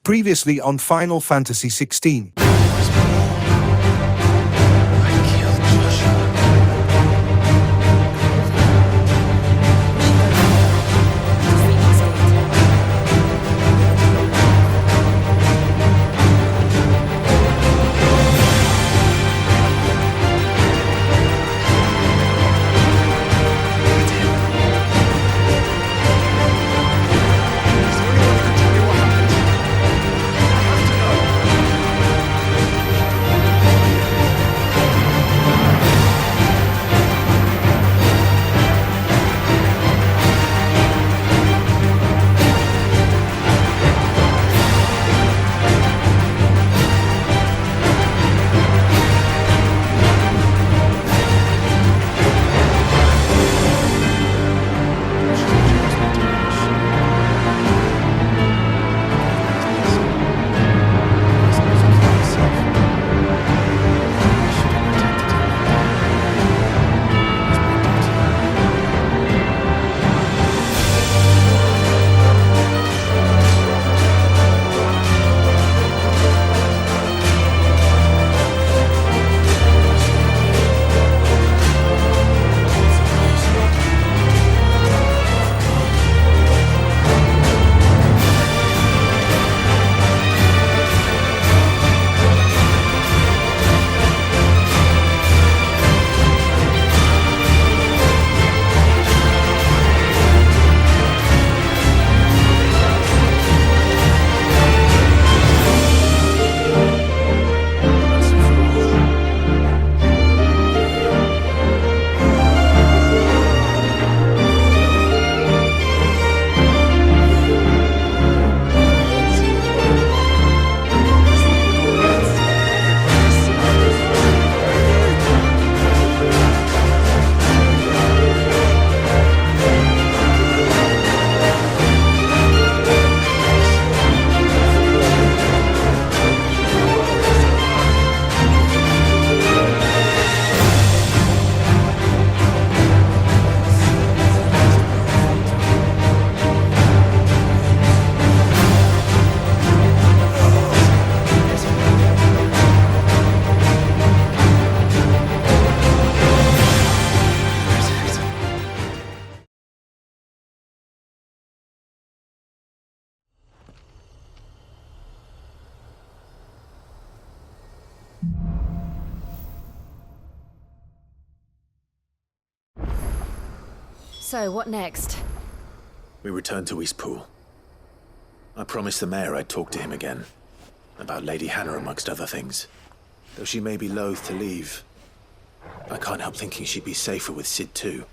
Previously on Final Fantasy XVI. So, what next? We return to Eastpool. I promised the mayor I'd talk to him again. About Lady Hannah, amongst other things. Though she may be loath to leave, I can't help thinking she'd be safer with Cid too.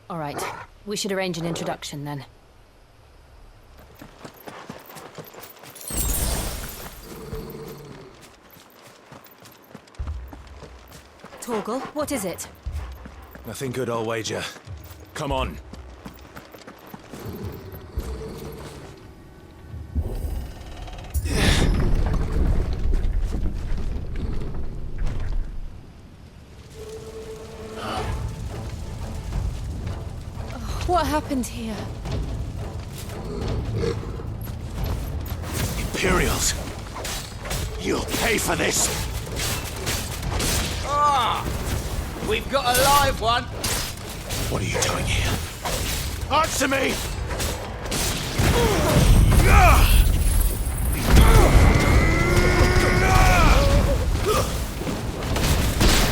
All right. We should arrange an introduction then. Torgal, what is it? Nothing good, I'll wager. Come on. What happened here? Imperials! You'll pay for this! We've got a live one! What are you doing here? Answer me!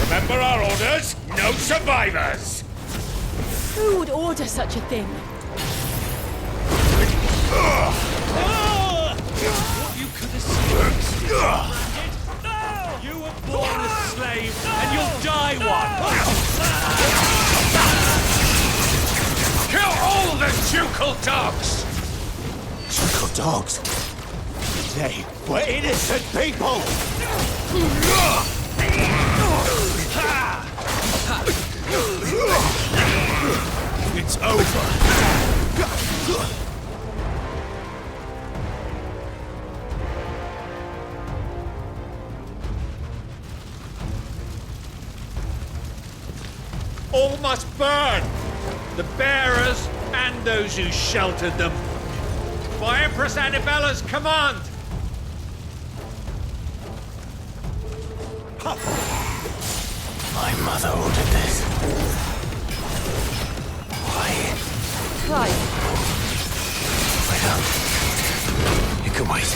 Remember our orders? No survivors! Who would order such a thing? What you could have seen! You were born a slave, and you'll die one! Kill all the ducal dogs! Ducal dogs? They were innocent people! It's over! All must burn! The bearers and those who sheltered them. By Empress Annabella's command, My mother ordered this. Why? Clive, Wait up. You can wait.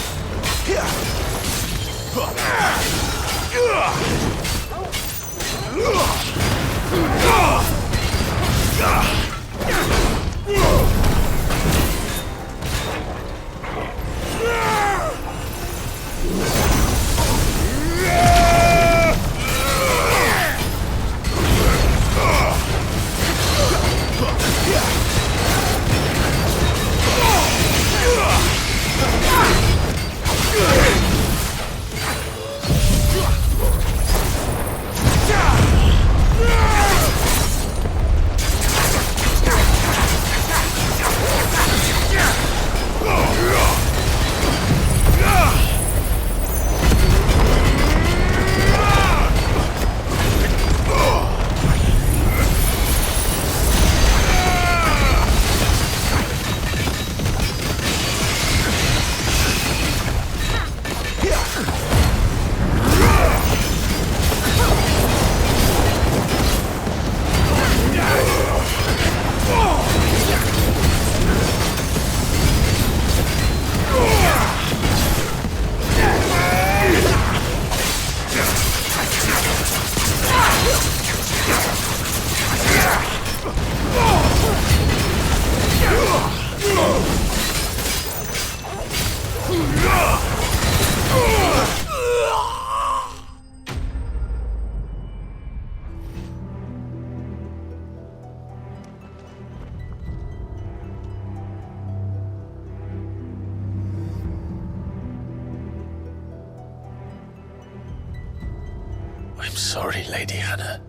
I'm sorry, Lady Hannah.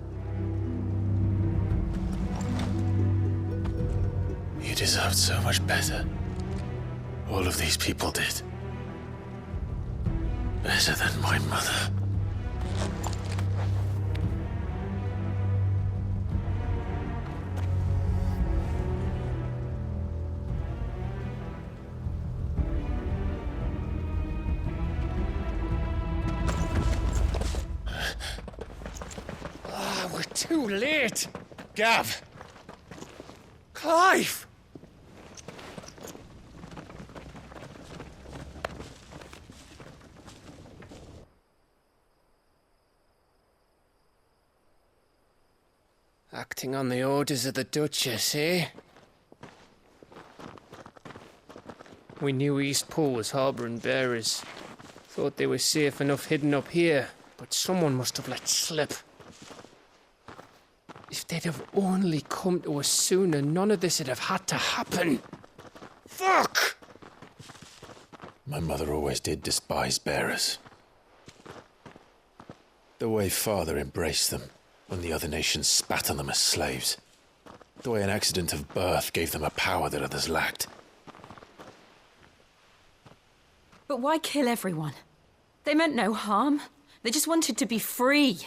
You deserved so much better. All of these people did. Better than my mother. We're too late. Gav. Clive. Acting on the orders of the Duchess, eh? We knew East Pool was harbouring bearers. Thought they were safe enough hidden up here, but someone must have let slip. If they'd have only come to us sooner, none of this would have had to happen. Fuck! My mother always did despise bearers. The way Father embraced them when the other nations spat on them as slaves. The way an accident of birth gave them a power that others lacked. but why kill everyone? They meant no harm. They just wanted to be free.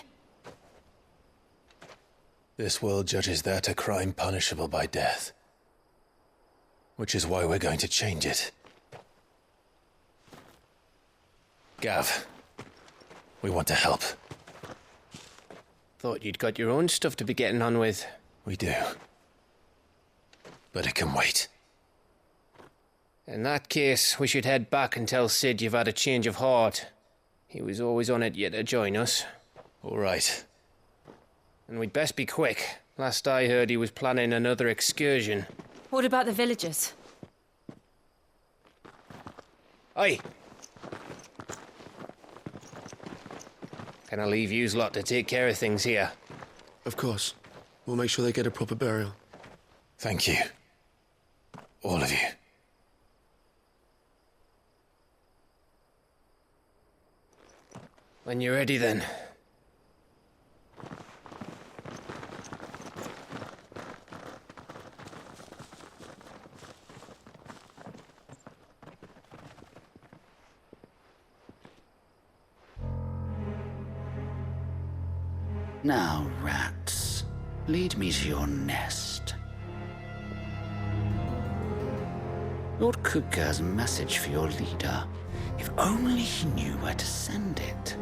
This world judges that a crime punishable by death. Which is why we're going to change it. Gav, we want to help. Thought you'd got your own stuff to be getting on with. We do. But it can wait. In that case, we should head back and tell Sid you've had a change of heart. He was always on it yet to join us. All right. And we'd best be quick. Last I heard, he was planning another excursion. What about the villagers? Aye. Can I leave yous lot to take care of things here? Of course. We'll make sure they get a proper burial. Thank you. All of you. When you're ready, then. Now, rats, lead me to your nest. Lord Kupka has a message for your leader. If only he knew where to send it.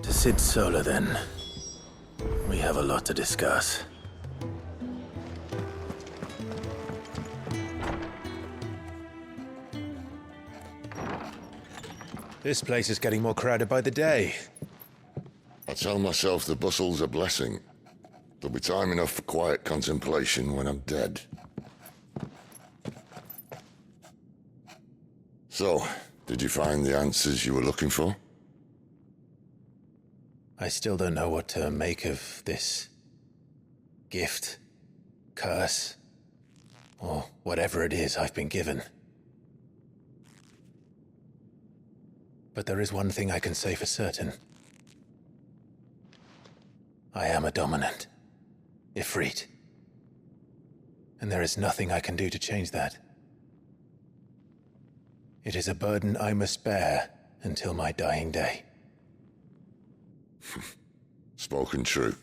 To Sid Solar, then. We have a lot to discuss. This place is getting more crowded by the day. I tell myself the bustle's a blessing. There'll be time enough for quiet contemplation when I'm dead. So, did you find the answers you were looking for? I still don't know what to make of this gift, curse, or whatever it is I've been given. But there is one thing I can say for certain. I am a dominant, Ifrit. And there is nothing I can do to change that. It is a burden I must bear until my dying day. Spoken true.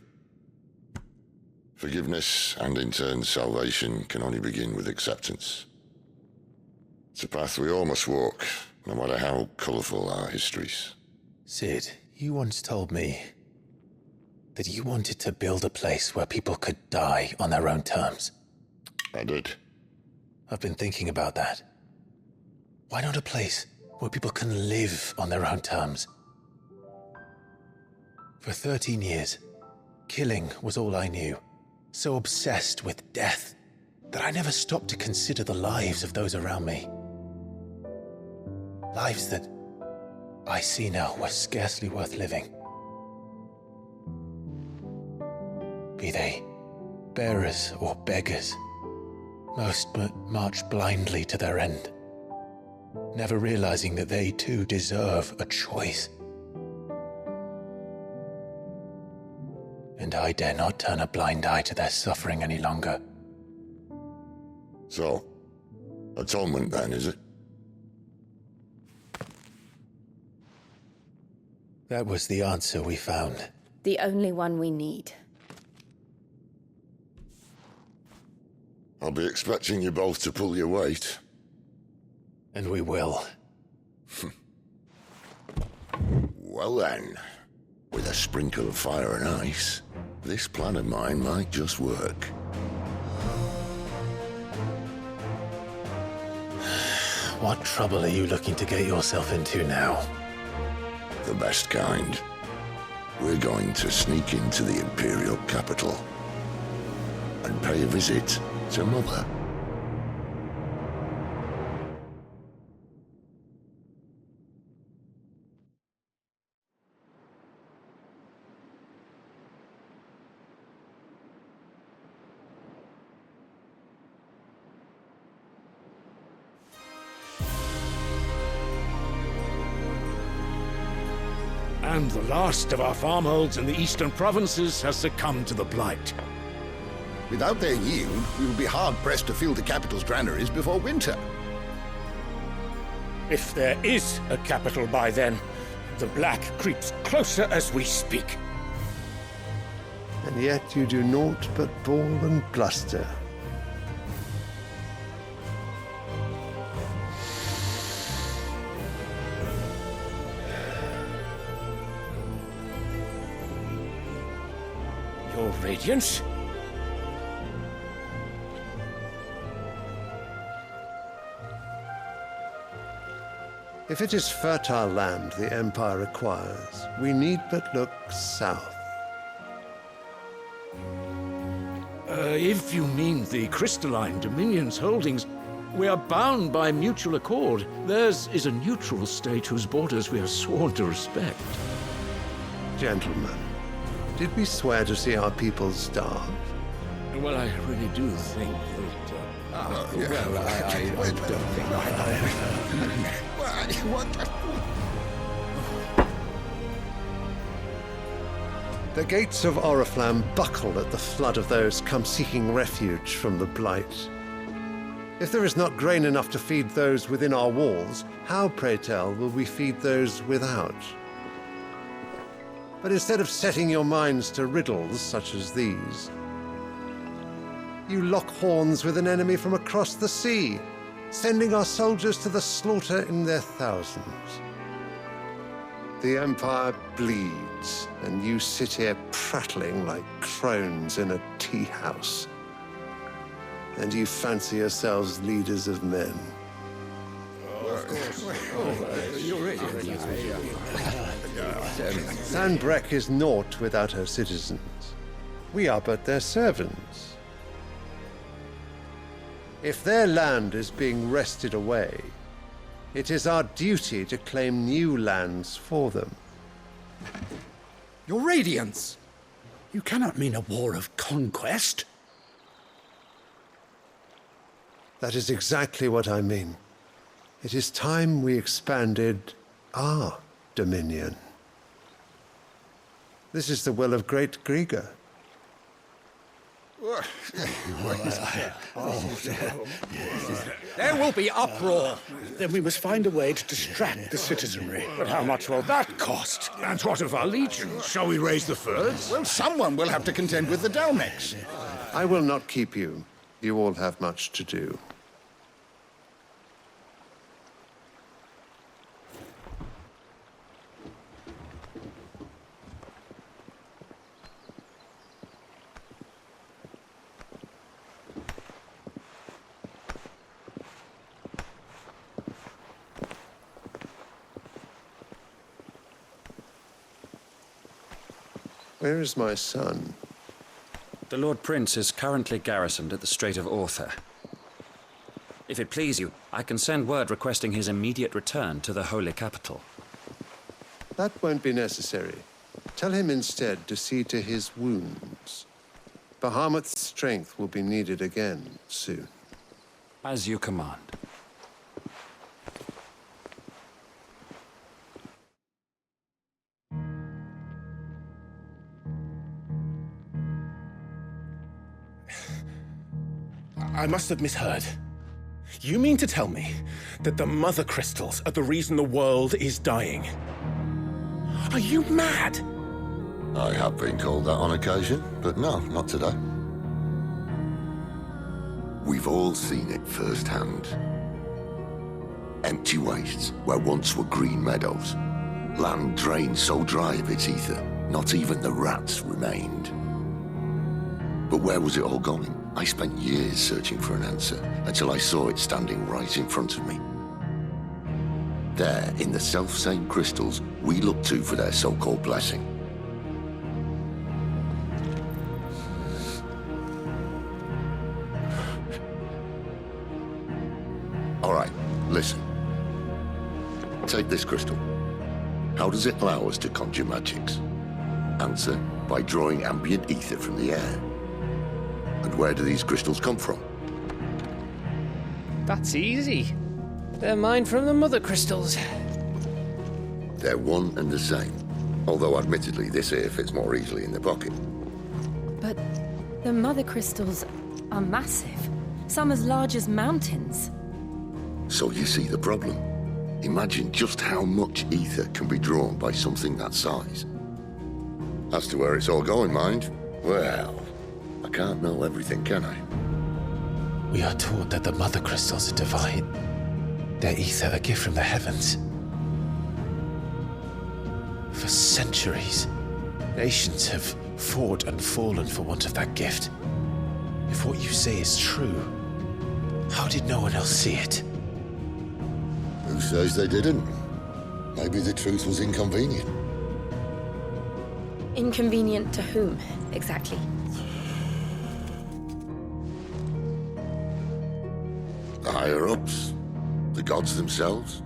Forgiveness and in turn salvation can only begin with acceptance. It's a path we all must walk, no matter how colourful our histories. Sid, you once told me that you wanted to build a place where people could die on their own terms. I did. I've been thinking about that. Why not a place where people can live on their own terms? For 13 years, killing was all I knew. So obsessed with death that I never stopped to consider the lives of those around me. Lives that I see now were scarcely worth living. Be they bearers or beggars, most march blindly to their end, never realizing that they too deserve a choice. And I dare not turn a blind eye to their suffering any longer. So, atonement then, is it? That was the answer we found. The only one we need. I'll be expecting you both to pull your weight. And we will. Well then, with a sprinkle of fire and ice, this plan of mine might just work. What trouble are you looking to get yourself into now? The best kind. We're going to sneak into the Imperial capital and pay a visit to Mother. And the last of our farmholds in the eastern provinces has succumbed to the blight. Without their yield, we will be hard-pressed to fill the capital's granaries before winter. If there is a capital by then, the black creeps closer as we speak. And yet you do naught but bawl and bluster. Your Radiance? If it is fertile land the Empire acquires, we need but look south. If you mean the crystalline Dominion's holdings, we are bound by mutual accord. Theirs is a neutral state whose borders we are sworn to respect. Gentlemen, did we swear to see our people starve? Well, I really do think that... Well, I don't think The gates of Oriflamme buckle at the flood of those come seeking refuge from the blight. If there is not grain enough to feed those within our walls, how, pray tell, will we feed those without? But instead of setting your minds to riddles such as these, you lock horns with an enemy from across the sea, sending our soldiers to the slaughter in their thousands. The Empire bleeds, and you sit here prattling like crones in a tea house. And you fancy yourselves leaders of men. Sandbreck is naught without her citizens. We are but their servants. If their land is being wrested away, it is our duty to claim new lands for them. Your Radiance! You cannot mean a war of conquest. That is exactly what I mean. It is time we expanded our dominion. This is the will of great Grieger. There will be uproar. Then we must find a way to distract the citizenry. But how much will that cost? And what of our legions? Shall we raise the furs? Well, someone will have to contend with the Dalmex. I will not keep you. You all have much to do. Where is my son? The Lord Prince is currently garrisoned at the Strait of Arthur. If it please you, I can send word requesting his immediate return to the Holy Capital. That won't be necessary. Tell him instead to see to his wounds. Bahamut's strength will be needed again soon. As you command. I must have misheard. You mean to tell me that the Mother Crystals are the reason the world is dying? Are you mad? I have been called that on occasion, but no, not today. We've all seen it firsthand. Empty wastes where once were green meadows. Land drained so dry of its ether, not even the rats remained. But where was it all going? I spent years searching for an answer, until I saw it standing right in front of me. There, in the self-same crystals we look to for their so-called blessing. All right, listen. Take this crystal. How does it allow us to conjure magics? Answer, by drawing ambient ether from the air. And where do these crystals come from? That's easy. They're mine from the Mother Crystals. They're one and the same. Although admittedly this here fits more easily in the pocket. But the Mother Crystals are massive. Some as large as mountains. So you see the problem. Imagine just how much ether can be drawn by something that size. As to where it's all going, mind, well, I can't know everything, can I? We are taught that the Mother Crystals are divine. Their ether a gift from the heavens. For centuries, nations have fought and fallen for want of that gift. If what you say is true, how did no one else see it? Who says they didn't? Maybe the truth was inconvenient. Inconvenient to whom, exactly? The higher-ups? The gods themselves?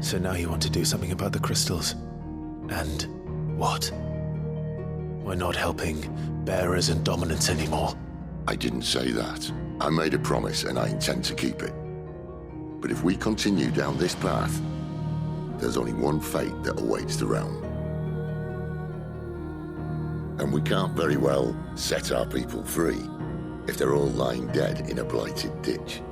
So now you want to do something about the crystals? And what? We're not helping bearers and dominants anymore. I didn't say that. I made a promise and I intend to keep it. But if we continue down this path, there's only one fate that awaits the realm. And we can't very well set our people free if they're all lying dead in a blighted ditch.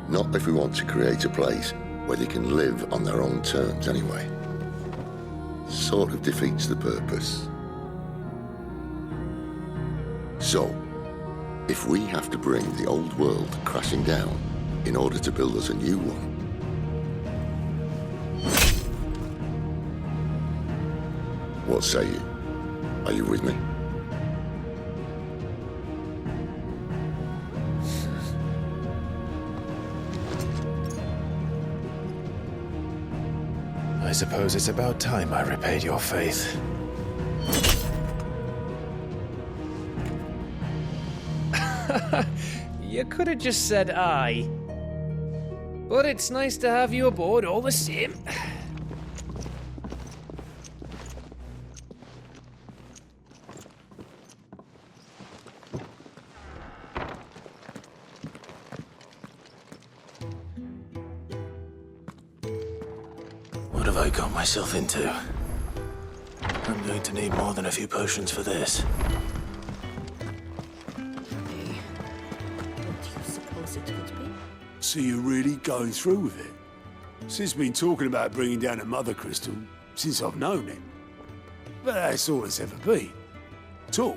Not if we want to create a place where they can live on their own terms anyway. Sort of defeats the purpose. So, if we have to bring the old world crashing down in order to build us a new one, what say you? Are you with me? I suppose it's about time I repaid your faith. You could have just said aye. But it's nice to have you aboard all the same. What have I got myself into? I'm going to need more than a few potions for this. So you're really going through with it? Sid's been talking about bringing down a mother crystal since I've known him. But that's all it's ever been. Talk.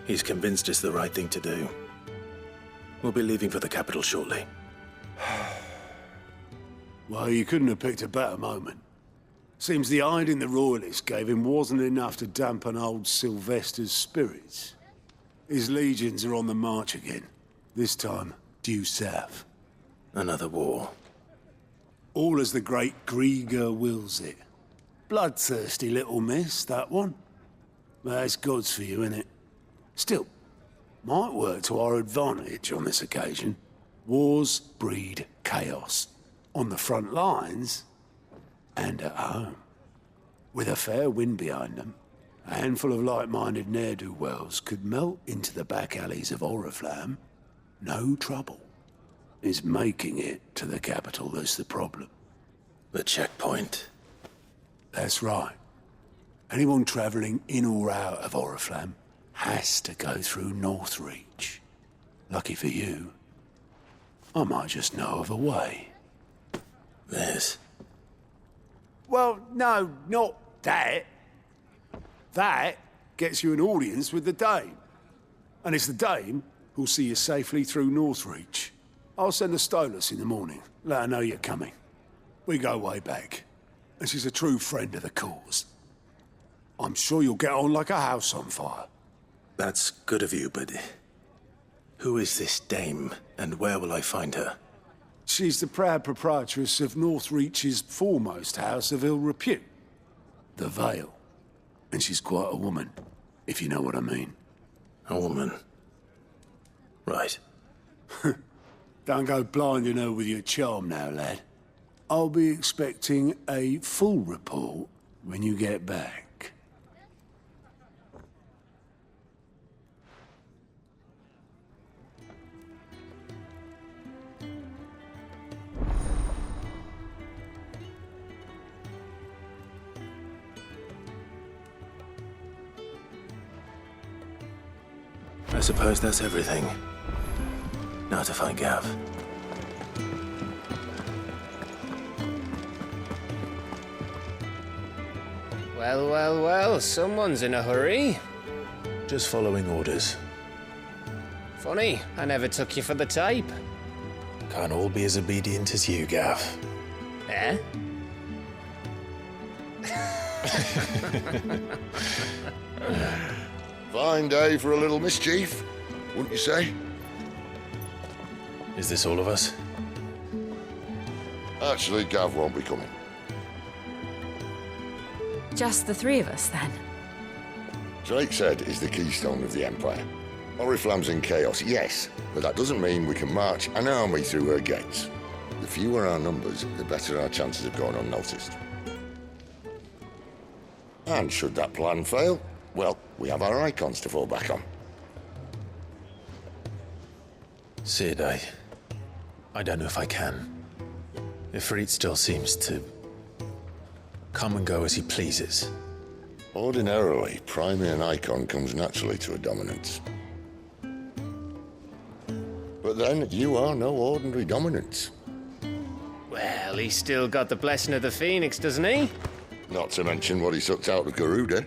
He's convinced it's the right thing to do. We'll be leaving for the capital shortly. Well, you couldn't have picked a better moment. Seems the hiding the royalists gave him wasn't enough to dampen old Sylvester's spirits. His legions are on the march again. This time, due south. Another war. All as the great Grieger wills it. Bloodthirsty little miss, that one. But that's God's for you, innit? Still, might work to our advantage on this occasion. Wars breed chaos. On the front lines, and at home. With a fair wind behind them, a handful of like-minded ne'er-do-wells could melt into the back alleys of Oriflamme. No trouble. It's making it to the capital that's the problem. The checkpoint. That's right. Anyone travelling in or out of Oriflamme has to go through Northreach. Lucky for you, I might just know of a way. This? Well, no, not that. That gets you an audience with the Dame. And it's the Dame who'll see you safely through Northreach. I'll send a Stolas in the morning, let her know you're coming. We go way back, and she's a true friend of the cause. I'm sure you'll get on like a house on fire. That's good of you, but who is this Dame, and where will I find her? She's the proud proprietress of Northreach's foremost house of ill repute, the Vale. And she's quite a woman, if you know what I mean. A woman? Right. Don't go blinding her with your charm now, lad. I'll be expecting a full report when you get back. I suppose that's everything. Now to find Gav. Well, well, well, someone's in a hurry. Just following orders. Funny, I never took you for the type. Can't all be as obedient as you, Gav. Eh? Fine day for a little mischief, wouldn't you say? Is this all of us? Actually, Gav won't be coming. Just the three of us, then? Drake's Head is the keystone of the Empire. Oriflamme's in chaos, yes, but that doesn't mean we can march an army through her gates. The fewer our numbers, the better our chances of going unnoticed. And should that plan fail, well, we have our icons to fall back on. Sid, I don't know if I can. Ifrit still seems to come and go as he pleases. Ordinarily, priming an icon comes naturally to a dominance. But But then, you are no ordinary dominance. Well, he's still got the blessing of the Phoenix, doesn't he? Not to mention what he sucked out of Garuda.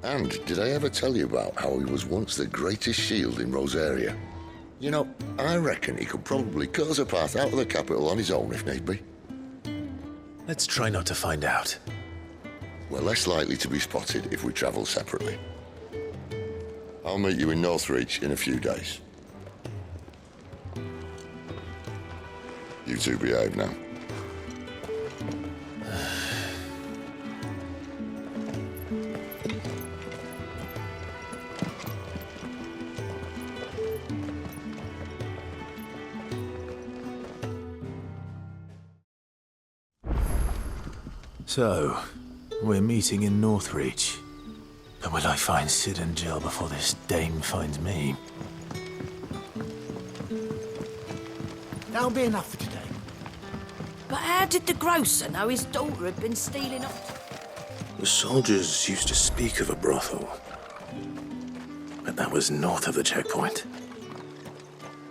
And did I ever tell you about how he was once the greatest shield in Rosaria? You know, I reckon he could probably cut us a path out of the capital on his own if need be. Let's try not to find out. We're less likely to be spotted if we travel separately. I'll meet you in Northreach in a few days. You two behave now. So, we're meeting in Northreach. But will I find Sid and Jill before this dame finds me? That'll be enough for today. But how did the grocer know his daughter had been stealing up? The soldiers used to speak of a brothel. But that was north of the checkpoint.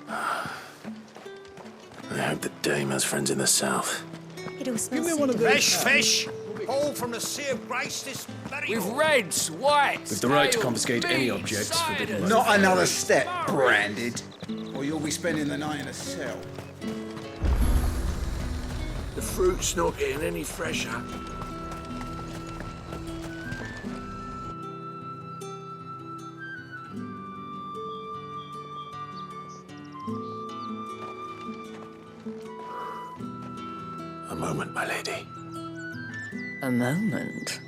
I hope the dame has friends in the south. It all Give smells me so one of delicious. those. Fresh fish! All from the Sea of Grace this very With reds, whites, With the right to scales, confiscate any beans, objects ciders, forbidden. Not another step, barrels. branded. Or you'll be spending the night in a cell. The fruit's not getting any fresher. A moment, my lady. A moment?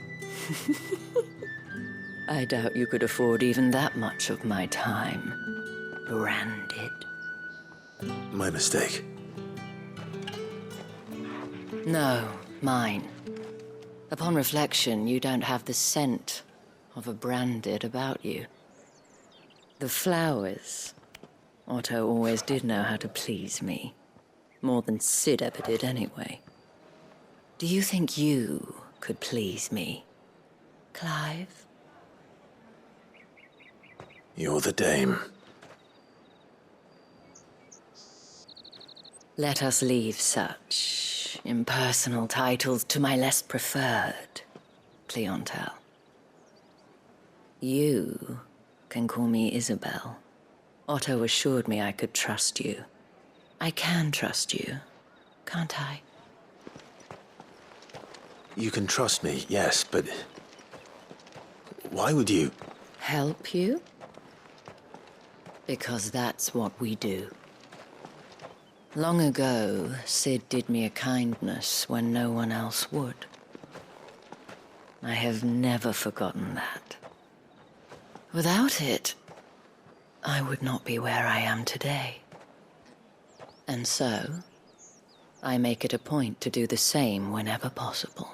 I doubt you could afford even that much of my time. Branded. My mistake. No, mine. Upon reflection, you don't have the scent of a branded about you. The flowers. Otto always did know how to please me. More than Sid ever did anyway. Do you think you could please me, Clive? You're the dame. Let us leave such impersonal titles to my less preferred clientele. You can call me Isabel. Otto assured me I could trust you. I can trust you, can't I? You can trust me, yes, but why would you? Help you? Because that's what we do. Long ago, Sid did me a kindness when no one else would. I have never forgotten that. Without it, I would not be where I am today. And so, I make it a point to do the same whenever possible.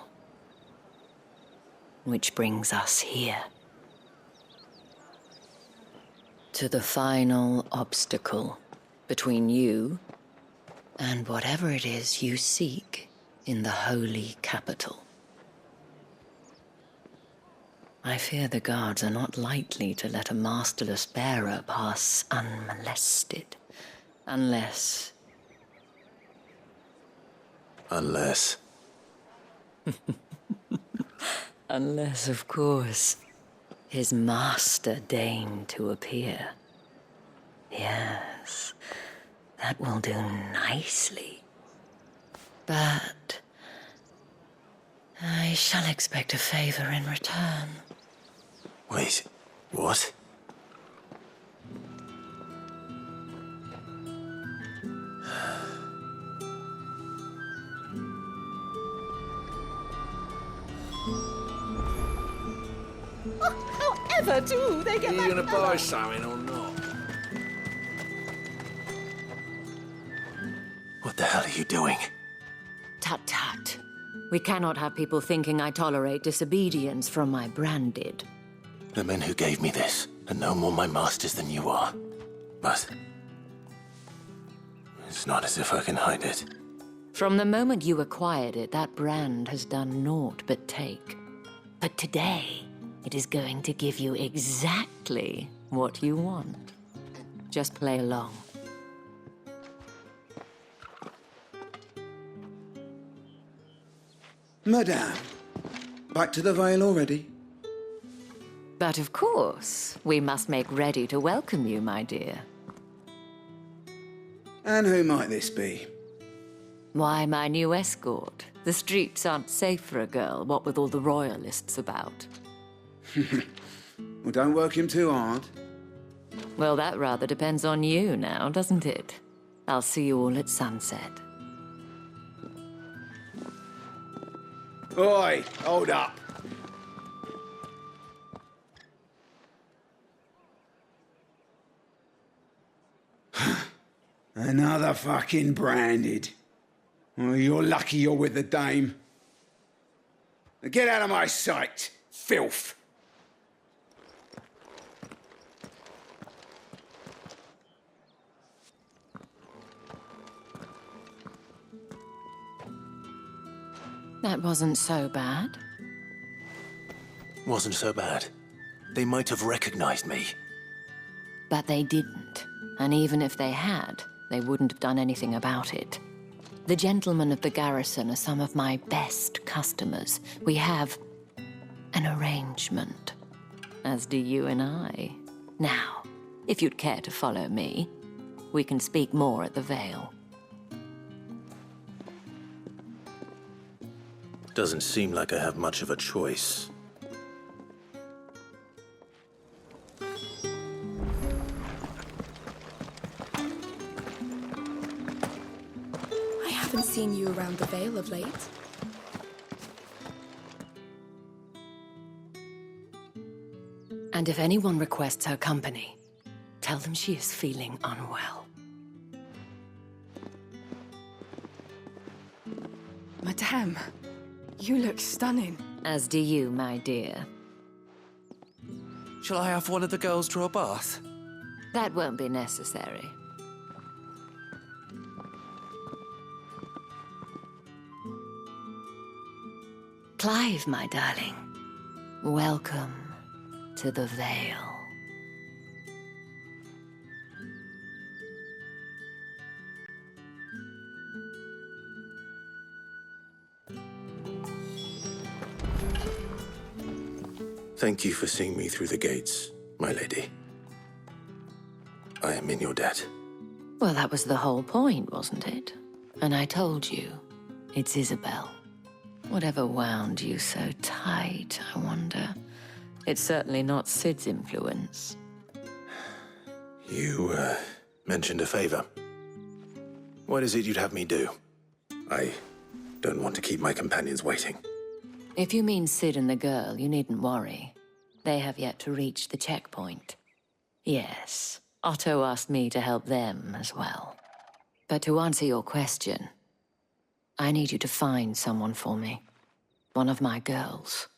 Which brings us here. To the final obstacle between you and whatever it is you seek in the holy capital. I fear the guards are not likely to let a masterless bearer pass unmolested, unless... Unless... Unless, of course, his master deigned to appear. Yes, that will do nicely. But I shall expect a favor in return. Wait, what? However do they get Are you back gonna together? buy something or not? What the hell are you doing? Tut tut. We cannot have people thinking I tolerate disobedience from my branded. The men who gave me this are no more my masters than you are. But it's not as if I can hide it. From the moment you acquired it, that brand has done naught but take. But today, it is going to give you exactly what you want. Just play along. Madame, back to the Vale already? But of course, we must make ready to welcome you, my dear. And who might this be? Why, my new escort. The streets aren't safe for a girl, what with all the royalists about. Well, don't work him too hard. Well, that rather depends on you now, doesn't it? I'll see you all at sunset. Oi, hold up. Another fucking branded. Well, you're lucky you're with the dame. Now get out of my sight, filth. That wasn't so bad. Wasn't so bad. They might have recognized me. But they didn't. And even if they had, they wouldn't have done anything about it. The gentlemen of the garrison are some of my best customers. We have an arrangement, as do you and I. Now, if you'd care to follow me, we can speak more at the Vale. Doesn't seem like I have much of a choice. I haven't seen you around the Vale of late. And if anyone requests her company, tell them she is feeling unwell. Madame, you look stunning. As do you, my dear. Shall I have one of the girls draw a bath? That won't be necessary. Clive, my darling. Welcome to the Vale. Thank you for seeing me through the gates, my lady. I am in your debt. Well, that was the whole point, wasn't it? And I told you, it's Isabel. Whatever wound you so tight, I wonder. It's certainly not Sid's influence. You, mentioned a favor. What is it you'd have me do? I don't want to keep my companions waiting. If you mean Sid and the girl, you needn't worry. They have yet to reach the checkpoint. Yes, Otto asked me to help them as well. But to answer your question, I need you to find someone for me. One of my girls.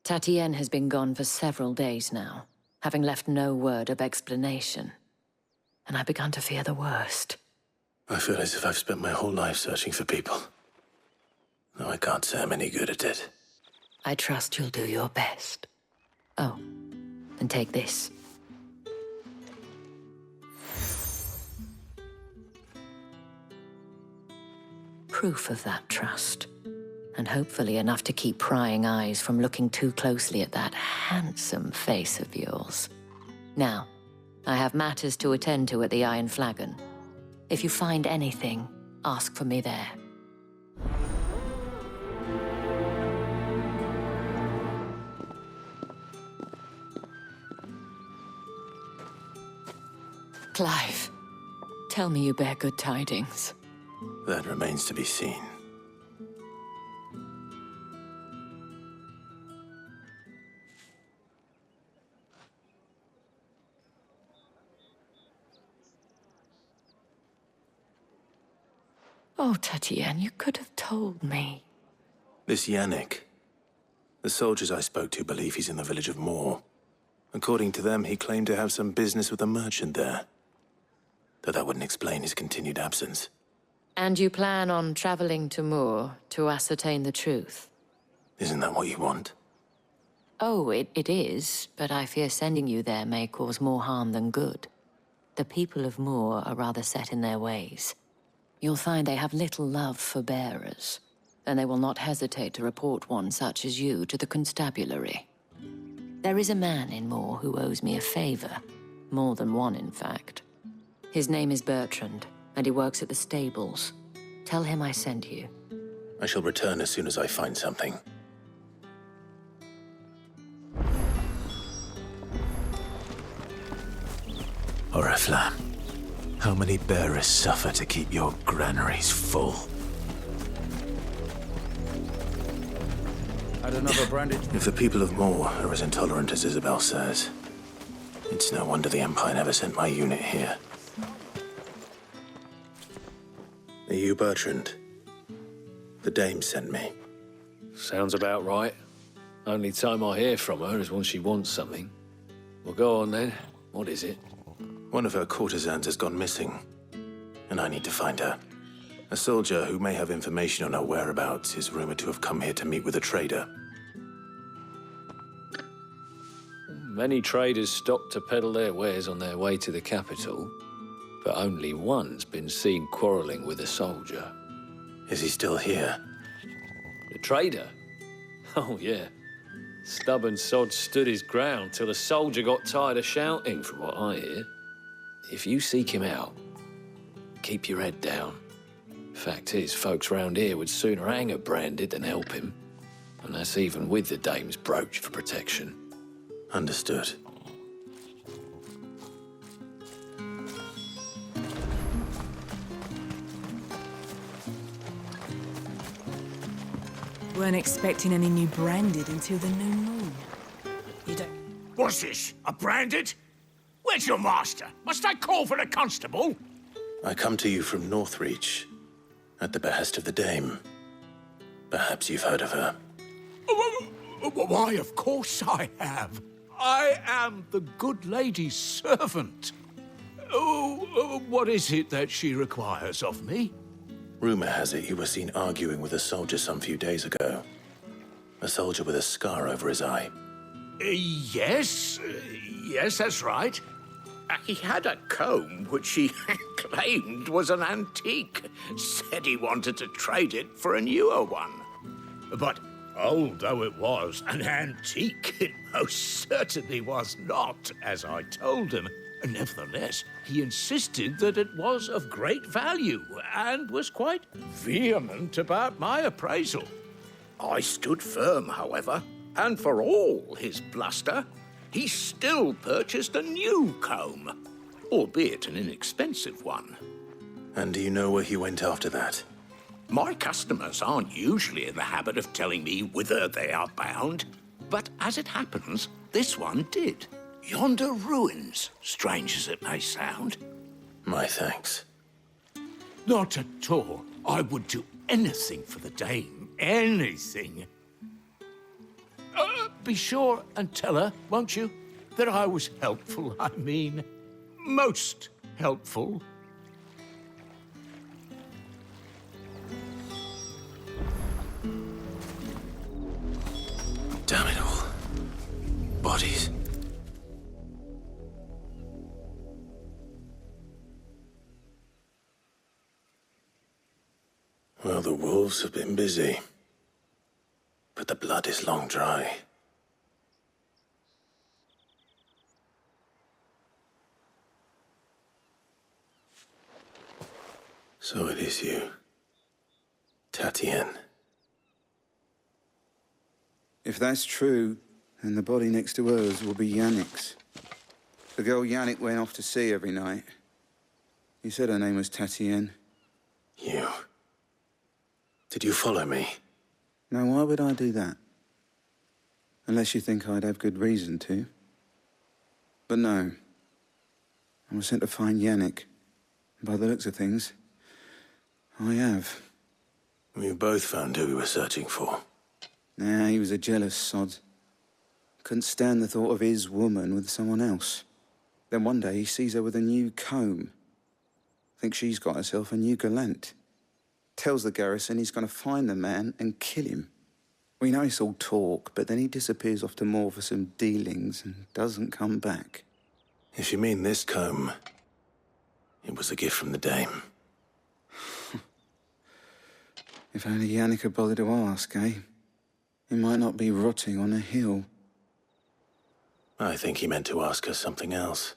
Tatienne has been gone for several days now, having left no word of explanation. And I've begun to fear the worst. I feel as if I've spent my whole life searching for people. Though I can't say I'm any good at it. I trust you'll do your best. Oh, and take this. Proof of that trust. And hopefully enough to keep prying eyes from looking too closely at that handsome face of yours. Now, I have matters to attend to at the Iron Flagon. If you find anything, ask for me there. Clive, tell me you bear good tidings. That remains to be seen. Oh, Tatienne, you could have told me. This Yannick. The soldiers I spoke to believe he's in the village of Moor. According to them, he claimed to have some business with a merchant there. Though that wouldn't explain his continued absence. And you plan on traveling to Moor to ascertain the truth? Isn't that what you want? Oh, it is, but I fear sending you there may cause more harm than good. The people of Moor are rather set in their ways. You'll find they have little love for bearers, and they will not hesitate to report one such as you to the constabulary. There is a man in Moor who owes me a favor. More than one, in fact. His name is Bertrand, and he works at the stables. Tell him I sent you. I shall return as soon as I find something. Oriflamme, how many bearers suffer to keep your granaries full? Had another branded... If the people of Moor are as intolerant as Isabel says, it's no wonder the Empire never sent my unit here. Are you Bertrand? The dame sent me. Sounds about right. Only time I hear from her is when she wants something. Well, go on then. What is it? One of her courtesans has gone missing, and I need to find her. A soldier who may have information on her whereabouts is rumored to have come here to meet with a trader. Many traders stop to peddle their wares on their way to the capital, but only one's been seen quarreling with a soldier. Is he still here? The trader? Oh, yeah. Stubborn sod stood his ground till the soldier got tired of shouting, from what I hear. If you seek him out, keep your head down. Fact is, folks round here would sooner hang a branded than help him. And that's even with the dame's brooch for protection. Understood. Weren't expecting any new branded until the new moon. You don't... What's this? A branded? Where's your master? Must I call for the constable? I come to you from Northreach, at the behest of the dame. Perhaps you've heard of her. Why, of course I have. I am the good lady's servant. What is it that she requires of me? Rumor has it you were seen arguing with a soldier some few days ago. A soldier with a scar over his eye. Yes, that's right. He had a comb which he claimed was an antique. Said he wanted to trade it for a newer one. But old though it was, an antique it most certainly was not, as I told him. Nevertheless, he insisted that it was of great value and was quite vehement about my appraisal. I stood firm, however, and for all his bluster, he still purchased a new comb, albeit an inexpensive one. And do you know where he went after that? My customers aren't usually in the habit of telling me whither they are bound, but as it happens, this one did. Yonder ruins, strange as it may sound. My thanks. Not at all. I would do anything for the dame. Anything. Be sure and tell her, won't you, that I was helpful. I mean, most helpful. Damn it all. Bodies. Well, the wolves have been busy. But the blood is long dry. So it is you, Tatienne. If that's true, then the body next to hers will be Yannick's. The girl Yannick went off to sea every night. He said her name was Tatienne. You. Did you follow me? Now, why would I do that? Unless you think I'd have good reason to. But no. I was sent to find Yannick. By the looks of things, I have. We both found who we were searching for. Nah, he was a jealous sod. Couldn't stand the thought of his woman with someone else. Then one day he sees her with a new comb. Thinks she's got herself a new gallant. Tells the garrison he's going to find the man and kill him. We know it's all talk, but then he disappears off to Moor for some dealings and doesn't come back. If you mean this comb, It was a gift from the dame. If only Yannick had bothered to ask, eh? He might not be rotting on a hill. I think he meant to ask us something else.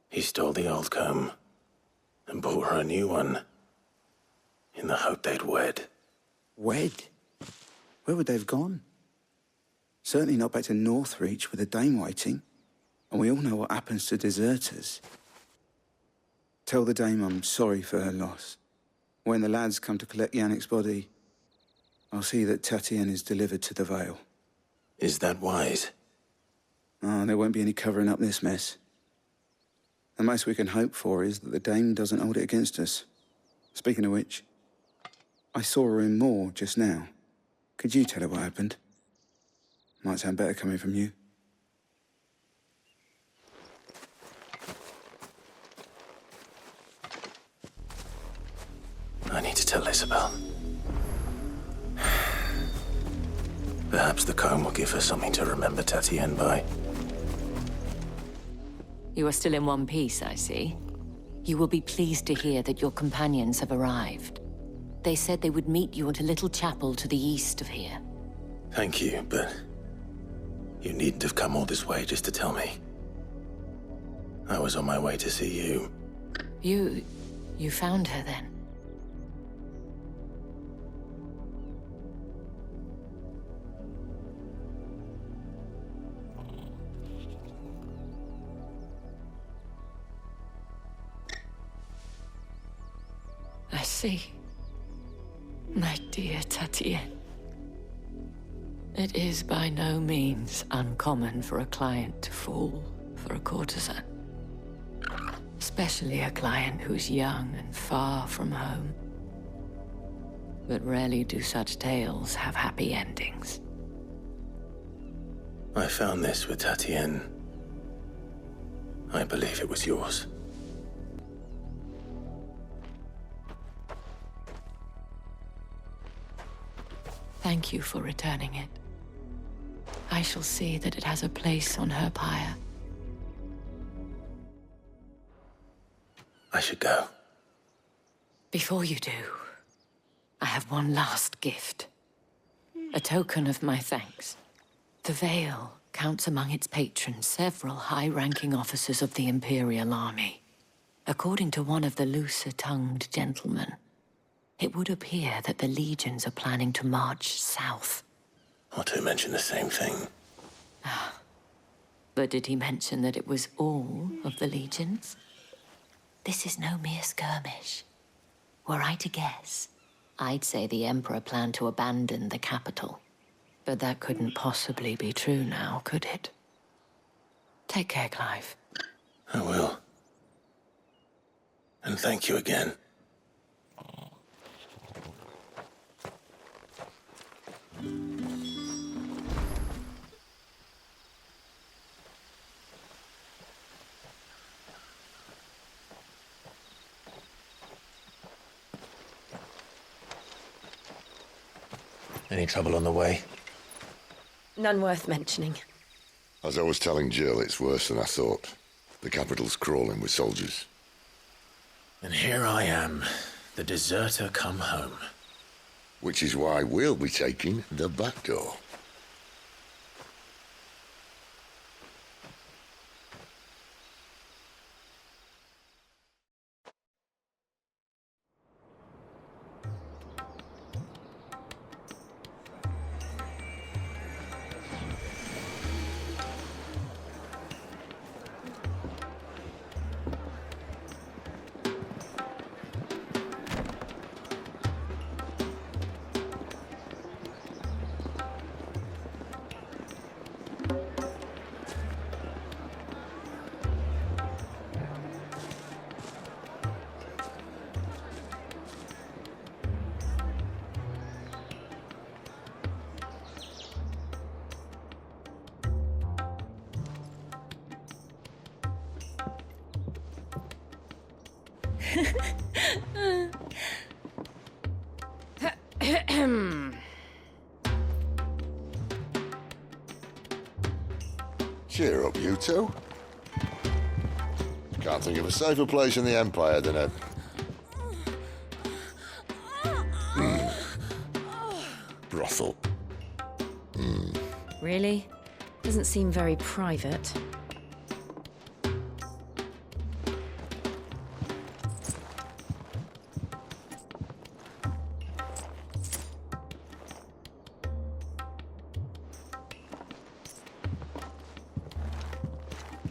He stole the old comb and bought her a new one in the hope they'd wed. Wed? Where would they have gone? Certainly not back to Northreach with a dame waiting. And we all know what happens to deserters. Tell the dame I'm sorry for her loss. When the lads come to collect Yannick's body, I'll see that Tatienne is delivered to the Vale. Is that wise? Oh, there won't be any covering up this mess. The most we can hope for is that the dame doesn't hold it against us. Speaking of which, I saw her in Moor just now. Could you tell her what happened? Might sound better coming from you. I need to tell Isabel. Perhaps the comb will give her something to remember Tatienne by. You are still in one piece, I see. You will be pleased to hear that your companions have arrived. They said they would meet you at a little chapel to the east of here. Thank you, but you needn't have come all this way just to tell me. I was on my way to see you. You found her then? I see. My dear Tatienne. It is by no means uncommon for a client to fall for a courtesan. Especially a client who's young and far from home. But rarely do such tales have happy endings. I found this with Tatienne. I believe it was yours. Thank you for returning it. I shall see that it has a place on her pyre. I should go. Before you do, I have one last gift. A token of my thanks. The Vale counts among its patrons several high-ranking officers of the Imperial Army. According to one of the looser-tongued gentlemen, it would appear that the legions are planning to march south. Otto mentioned the same thing. But did he mention that it was all of the legions? This is no mere skirmish. Were I to guess, I'd say the Emperor planned to abandon the capital. But that couldn't possibly be true now, could it? Take care, Clive. I will. And thank you again. Any trouble on the way? None worth mentioning. As I was telling Jill, it's worse than I thought. The capital's crawling with soldiers. And here I am, the deserter come home. Which is why we'll be taking the back door. Cheer up, you two. Can't think of a safer place in the Empire than a... brothel. Really? Doesn't seem very private.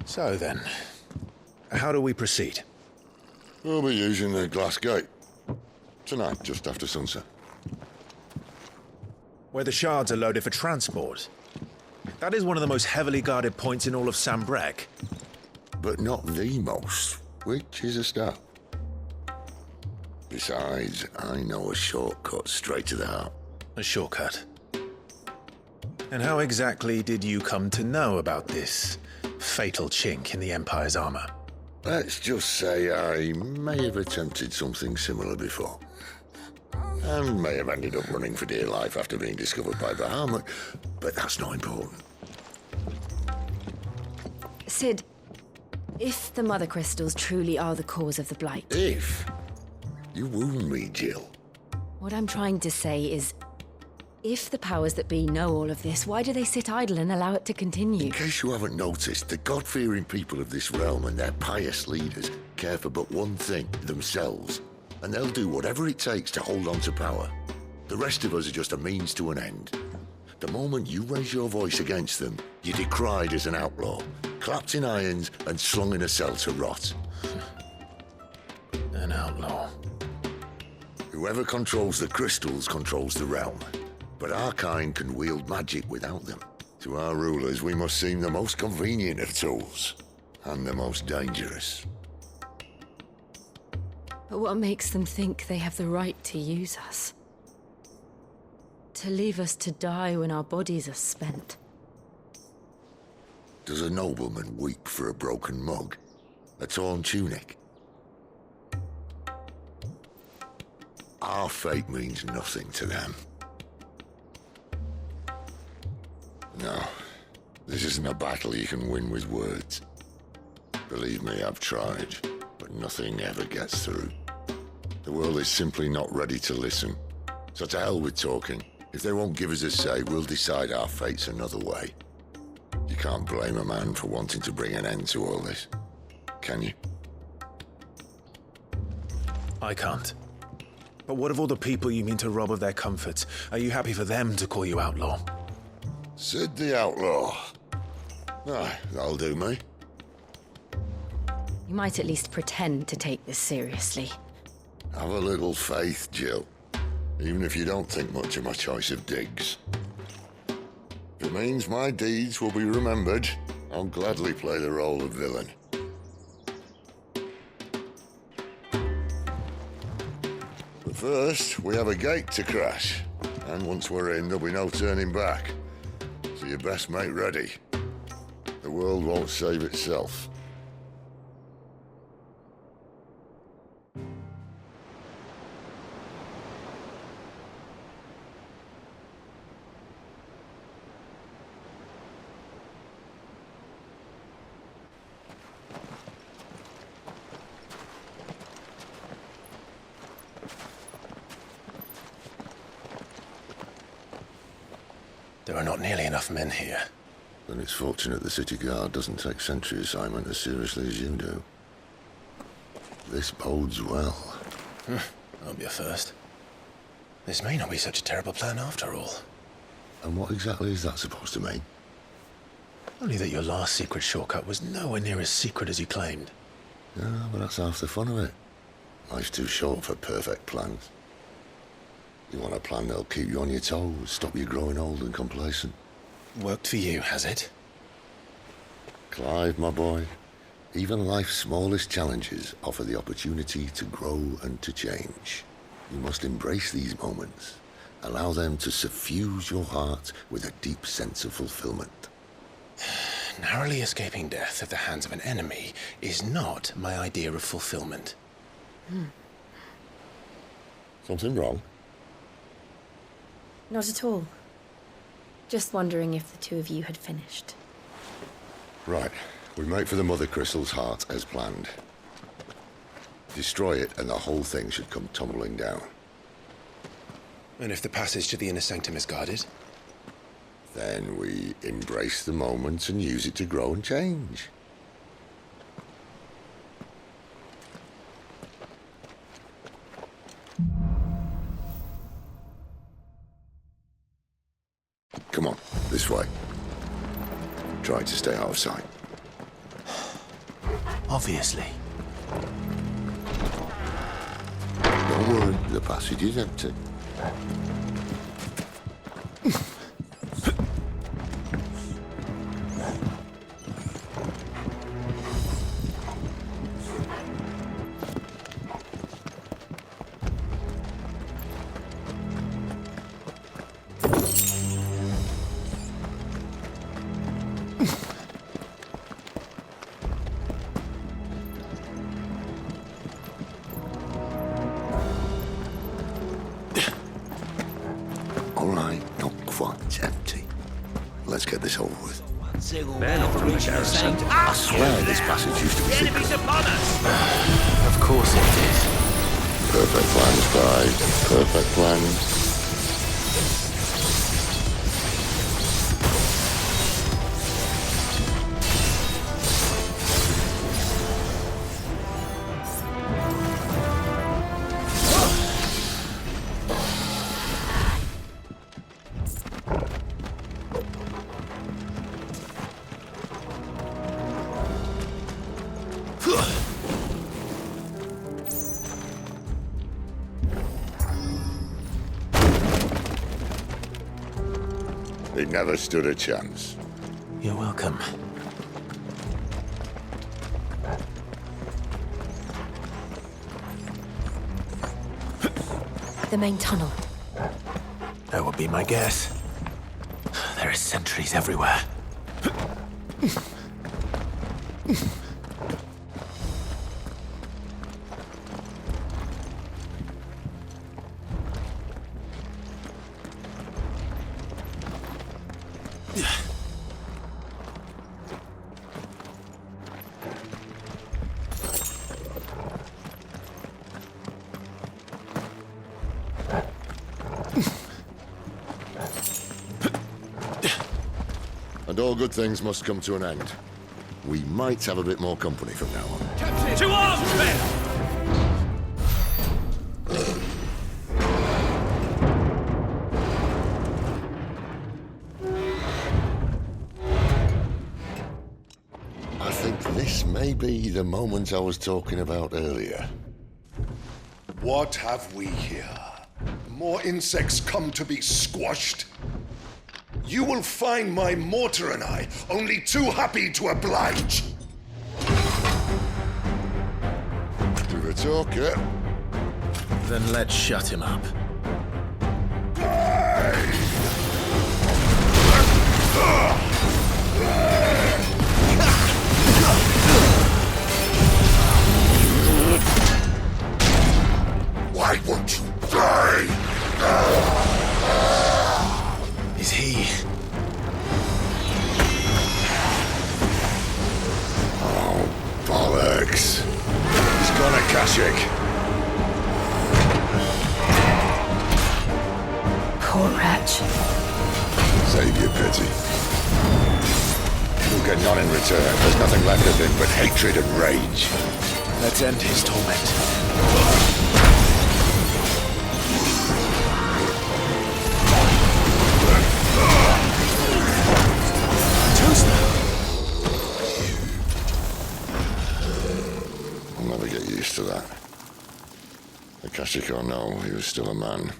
So then, how do we proceed? We'll be using the glass gate. Tonight, just after sunset. Where the shards are loaded for transport. That is one of the most heavily guarded points in all of Sambrec. But not the most, which is a start. Besides, I know a shortcut straight to the heart. A shortcut? And how exactly did you come to know about this fatal chink in the Empire's armor? Let's just say I may have attempted something similar before. And may have ended up running for dear life after being discovered by Bahamut, but that's not important. Sid, if the Mother Crystals truly are the cause of the Blight... If? You wound me, Jill. What I'm trying to say is, if the powers that be know all of this, why do they sit idle and allow it to continue? In case you haven't noticed, the God-fearing people of this realm and their pious leaders care for but one thing, themselves. And they'll do whatever it takes to hold on to power. The rest of us are just a means to an end. The moment you raise your voice against them, you're decried as an outlaw, clapped in irons and slung in a cell to rot. An outlaw. Whoever controls the crystals controls the realm. But our kind can wield magic without them. To our rulers, we must seem the most convenient of tools, and the most dangerous. But what makes them think they have the right to use us? To leave us to die when our bodies are spent? Does a nobleman weep for a broken mug? A torn tunic? Our fate means nothing to them. No, this isn't a battle you can win with words. Believe me, I've tried, but nothing ever gets through. The world is simply not ready to listen. So to hell with talking. If they won't give us a say, we'll decide our fates another way. You can't blame a man for wanting to bring an end to all this, can you? I can't. But what of all the people you mean to rob of their comforts? Are you happy for them to call you outlaw? Sid the Outlaw. Aye, that'll do me. You might at least pretend to take this seriously. Have a little faith, Jill. Even if you don't think much of my choice of digs. If it means my deeds will be remembered, I'll gladly play the role of villain. But first, we have a gate to crash. And once we're in, there'll be no turning back. So you best make ready. The world won't save itself. There are not nearly enough men here. Then it's fortunate the city guard doesn't take sentry assignment as seriously as you do. This bodes well. That'll be a first. This may not be such a terrible plan after all. And what exactly is that supposed to mean? Only that your last secret shortcut was nowhere near as secret as you claimed. Yeah, but that's half the fun of it. Life's too short for perfect plans. You want a plan that'll keep you on your toes, stop you growing old and complacent. Worked for you, has it? Clive, my boy, even life's smallest challenges offer the opportunity to grow and to change. You must embrace these moments. Allow them to suffuse your heart with a deep sense of fulfillment. Narrowly escaping death at the hands of an enemy is not my idea of fulfillment. Something wrong? Not at all. Just wondering if the two of you had finished. Right. We make for the Mother Crystal's heart as planned. Destroy it and the whole thing should come tumbling down. And if the passage to the inner sanctum is guarded? Then we embrace the moment and use it to grow and change. Come on, this way. Try to stay out of sight. Obviously. Don't worry, the passage is empty. Let's get this over with. They're not from the garrison. I swear this passage used to be secret. Of course it did. Perfect plans, guys. Perfect plans. He never stood a chance. You're welcome. The main tunnel. That would be my guess. There are sentries everywhere. And all good things must come to an end. We might have a bit more company from now on. Captain! To arms, men! I think this may be the moment I was talking about earlier. What have we here? More insects come to be squashed? You will find my mortar and I only too happy to oblige. You're a talker. Then let's shut him up. Why won't you die? Is he? Oh, bollocks. He's gone Akashic. Poor wretch. Save your pity. He'll get none in return. There's nothing left of him but hatred and rage. Let's end his torment. I'll never get used to that. Akashic or no, he was still a man.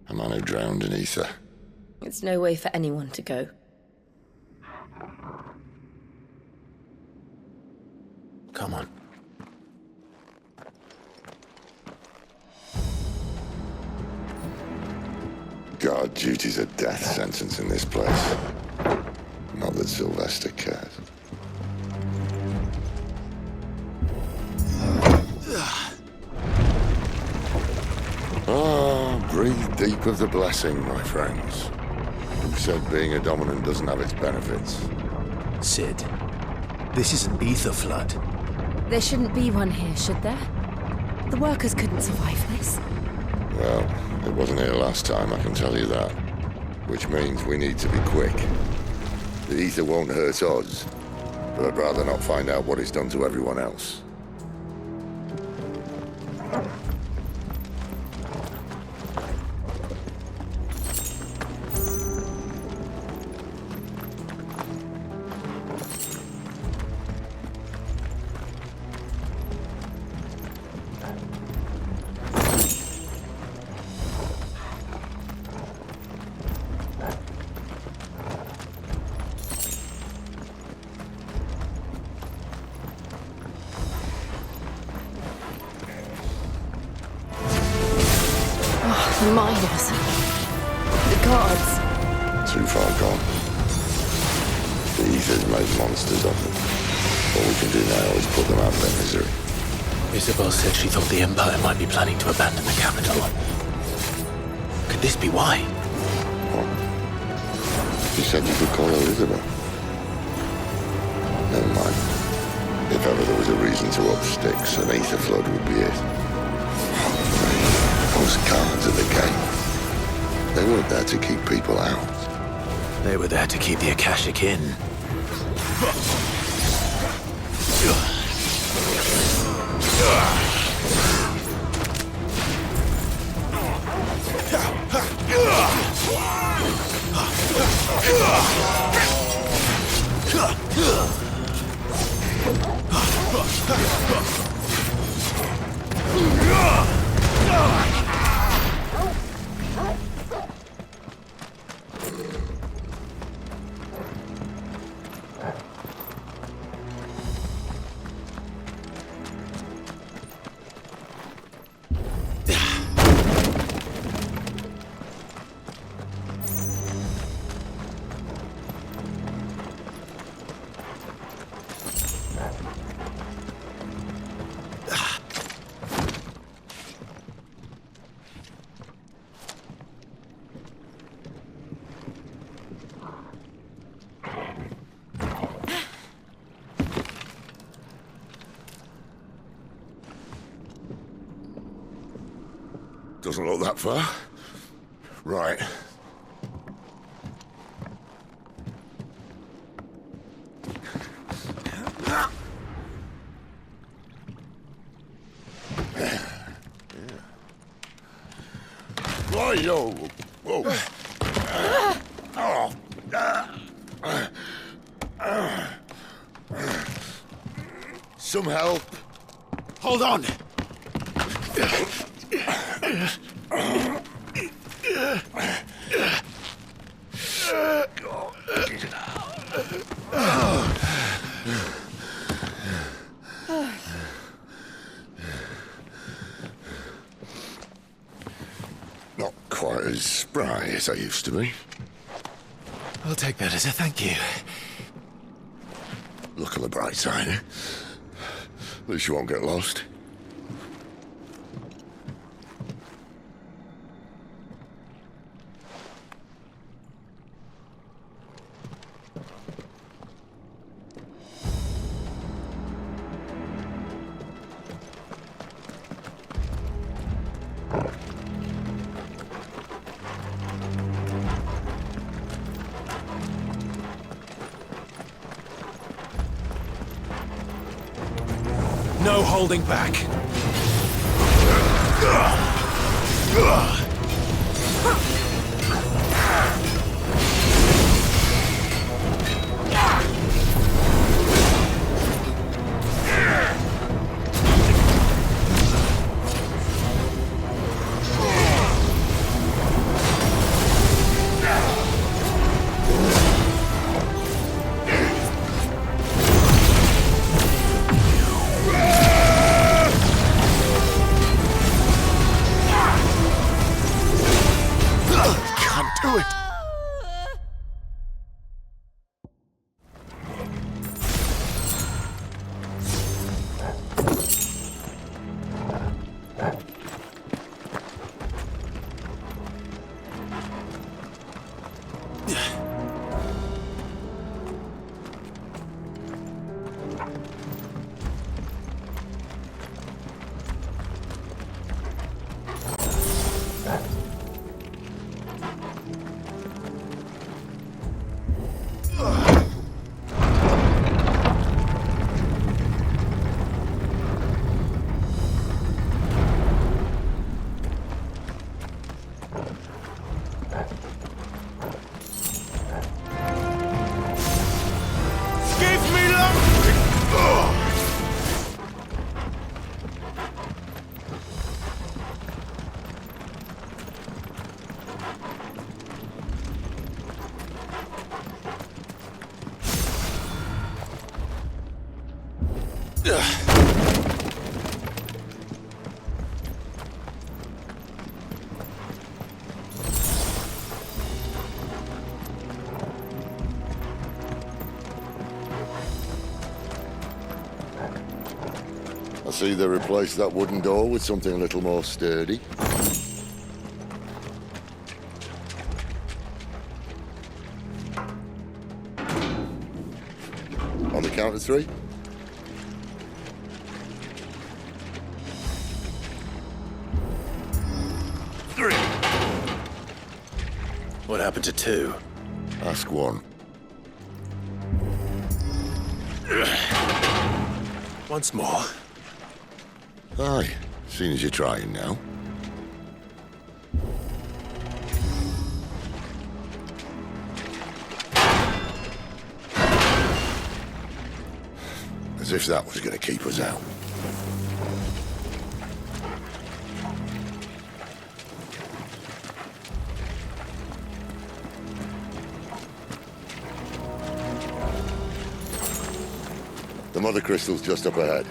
A man who drowned in ether. It's no way for anyone to go. Come on. Guard duty's a death sentence in this place. Not that Sylvester cares. Ah, breathe deep of the blessing, my friends. Who said being a dominant doesn't have its benefits? Sid. This is an ether flood. There shouldn't be one here, should there? The workers couldn't survive this. Well, it wasn't here last time, I can tell you that. Which means we need to be quick. The ether won't hurt us, but I'd rather not find out what it's done to everyone else. The miners. The guards. Too far gone. The ether's made monsters of them. All we can do now is put them out of their misery. Isabel said she thought the Empire might be planning to abandon the capital. Could this be why? What? You said you could call her Isabel. Never mind. If ever there was a reason to up sticks, an ether flood would be it. Those guards at the gate. They weren't there to keep people out. They were there to keep the Akashic in. Doesn't look that far. Right. Right-o. Whoa. Some help. Hold on. Not quite as spry as I used to be. I'll take that as a thank you. Look on the bright side, eh? At least you won't get lost. No holding back. I see they replaced that wooden door with something a little more sturdy. On the count of 3. What happened to 2? Ask 1. Once more. Aye, seeing as you're trying now. As if that was going to keep us out. The mother crystal's just up ahead.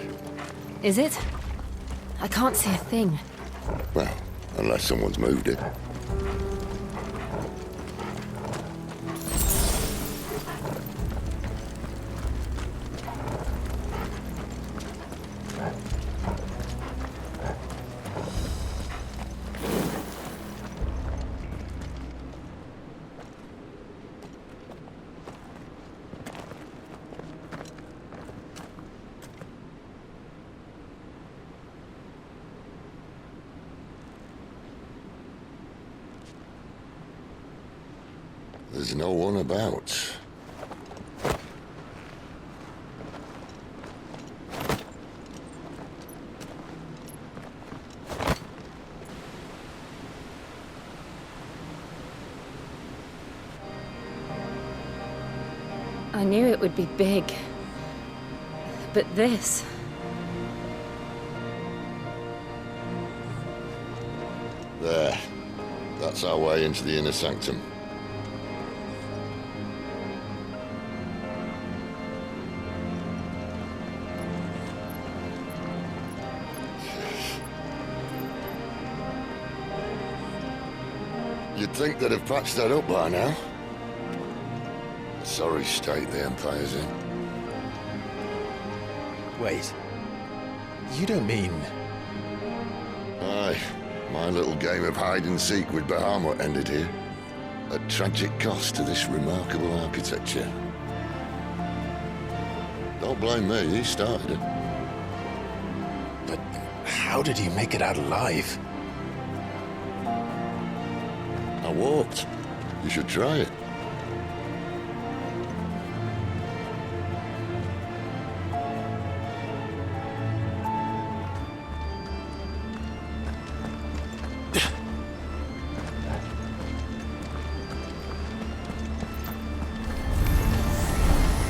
Is it? I can't see a thing. Well, unless someone's moved it. There's no one about. I knew it would be big. But this... There. That's our way into the inner sanctum. You'd think they'd have patched that up by now. Sorry state the Empire's in. Wait. You don't mean... Aye. My little game of hide-and-seek with Bahamut ended here. A tragic cost to this remarkable architecture. Don't blame me, he started it. But how did he make it out alive? I walked. You should try it.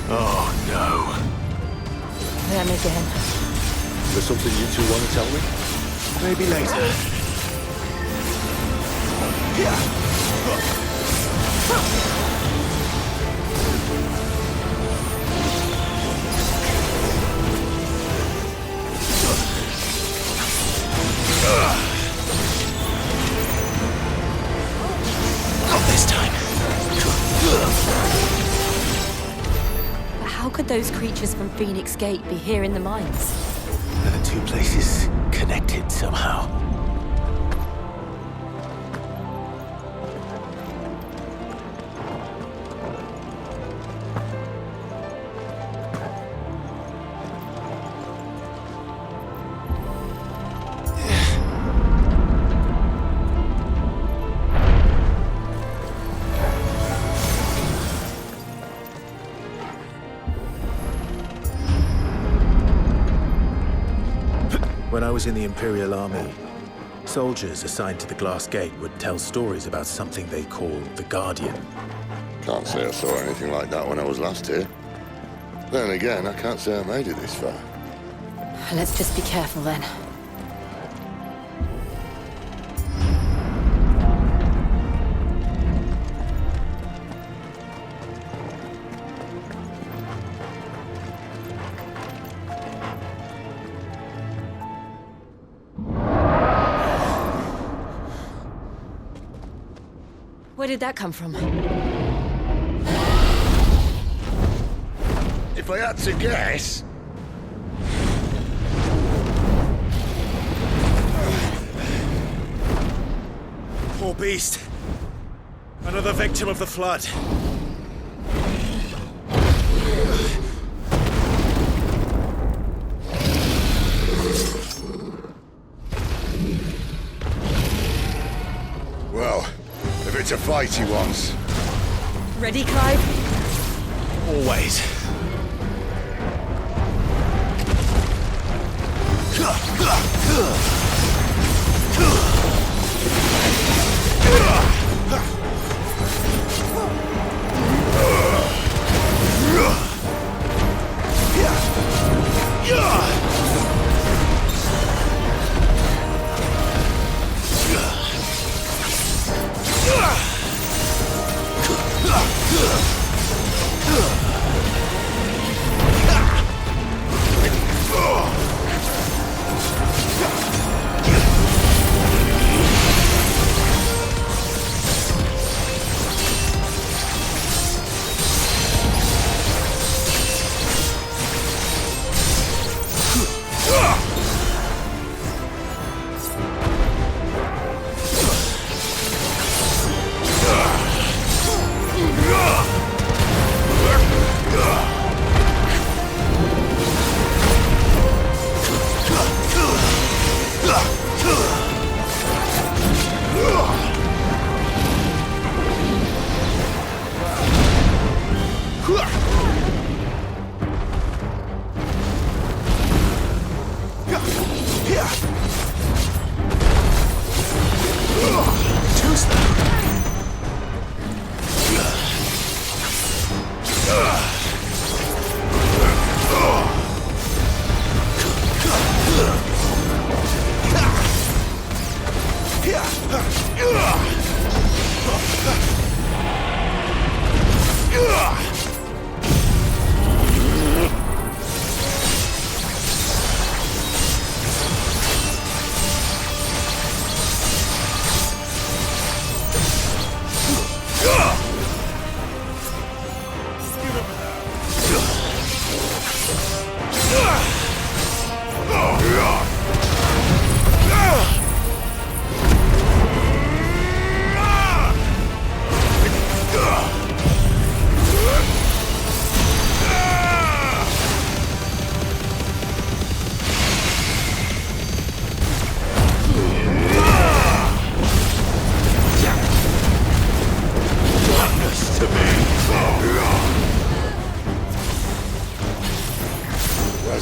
Oh, no. Them again. Is there something you two want to tell me? Maybe later. Not this time. But how could those creatures from Phoenix Gate be here in the mines? Are the two places connected somehow? When I was in the Imperial Army, soldiers assigned to the Glass Gate would tell stories about something they called the Guardian. Can't say I saw anything like that when I was last here. Then again, I can't say I made it this far. Let's just be careful then. Where did that come from? If I had to guess... Poor beast. Another victim of the flood. Well, if it's a fight he wants. Ready, Clive? Always.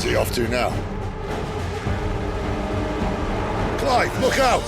Where's he off to now? Clive, look out!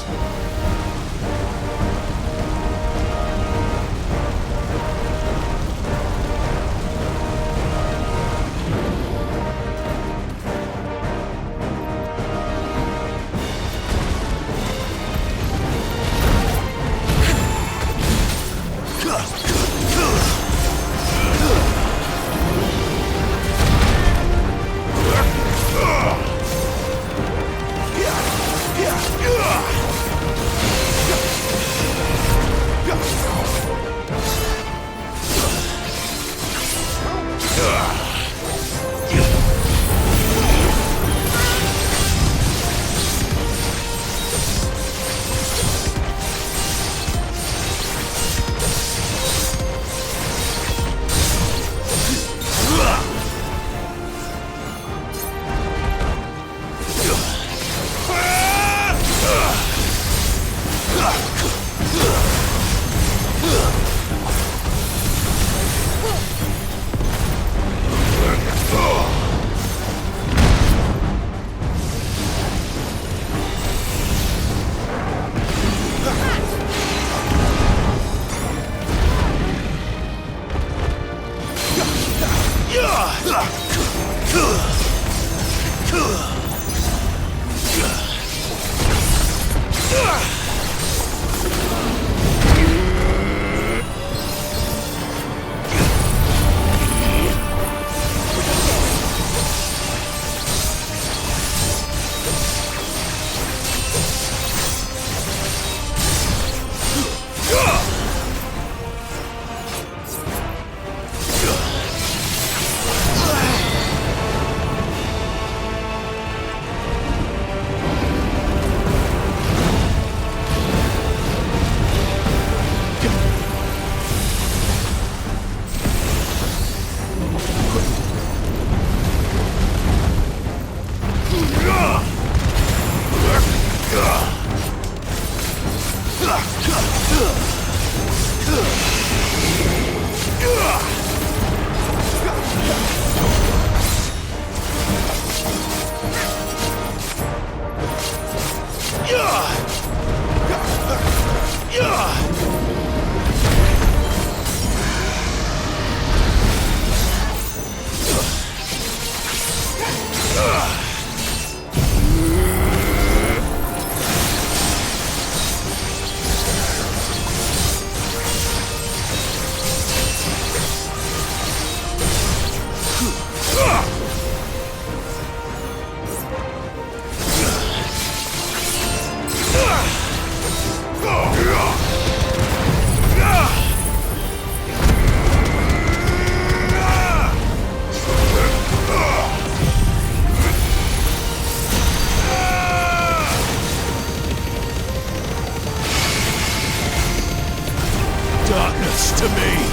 Darkness to me!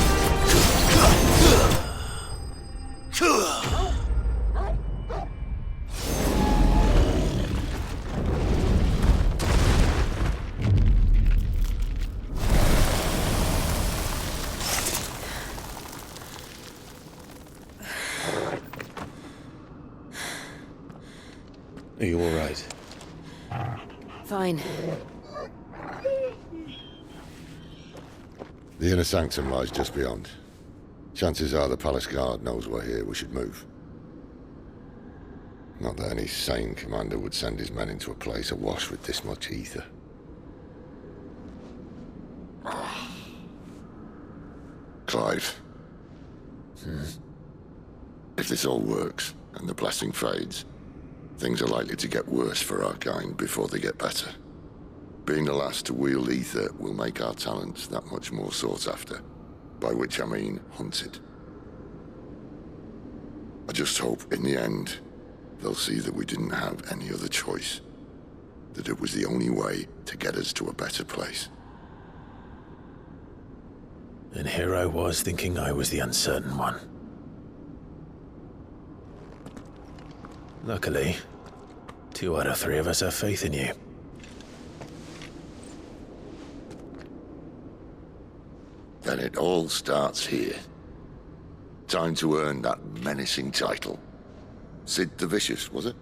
Are you all right? Fine. The inner sanctum lies just beyond. Chances are the palace guard knows we're here. We should move. Not that any sane commander would send his men into a place awash with this much ether. Clive. If this all works, and the blessing fades, things are likely to get worse for our kind before they get better. Being the last to wield ether will make our talents that much more sought after, by which I mean hunted. I just hope, in the end, they'll see that we didn't have any other choice, that it was the only way to get us to a better place. And here I was thinking I was the uncertain one. Luckily, 2 out of 3 of us have faith in you. Then it all starts here. Time to earn that menacing title. Sid the Vicious, was it?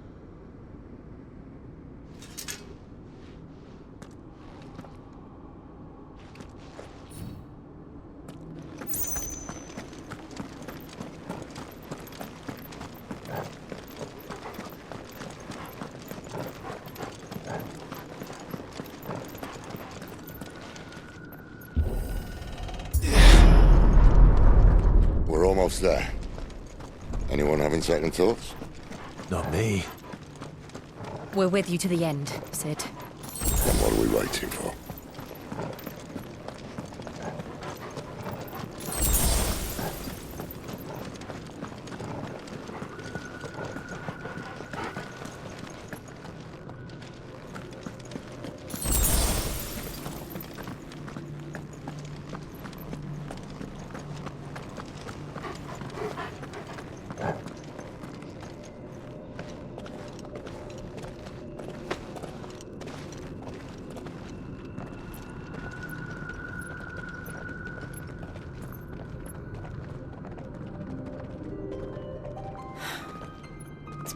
Almost there. Anyone having second thoughts? Not me. We're with you to the end, Sid. Then what are we waiting for?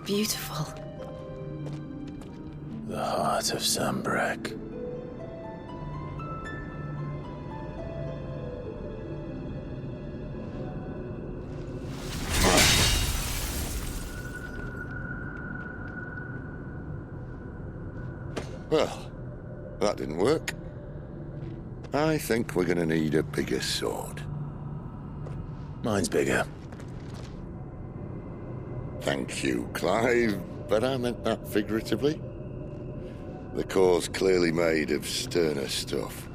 Beautiful. The heart of Sambrek. Well, that didn't work. I think we're gonna need a bigger sword. Mine's bigger. Thank you, Clive, but I meant that figuratively. The core's clearly made of sterner stuff.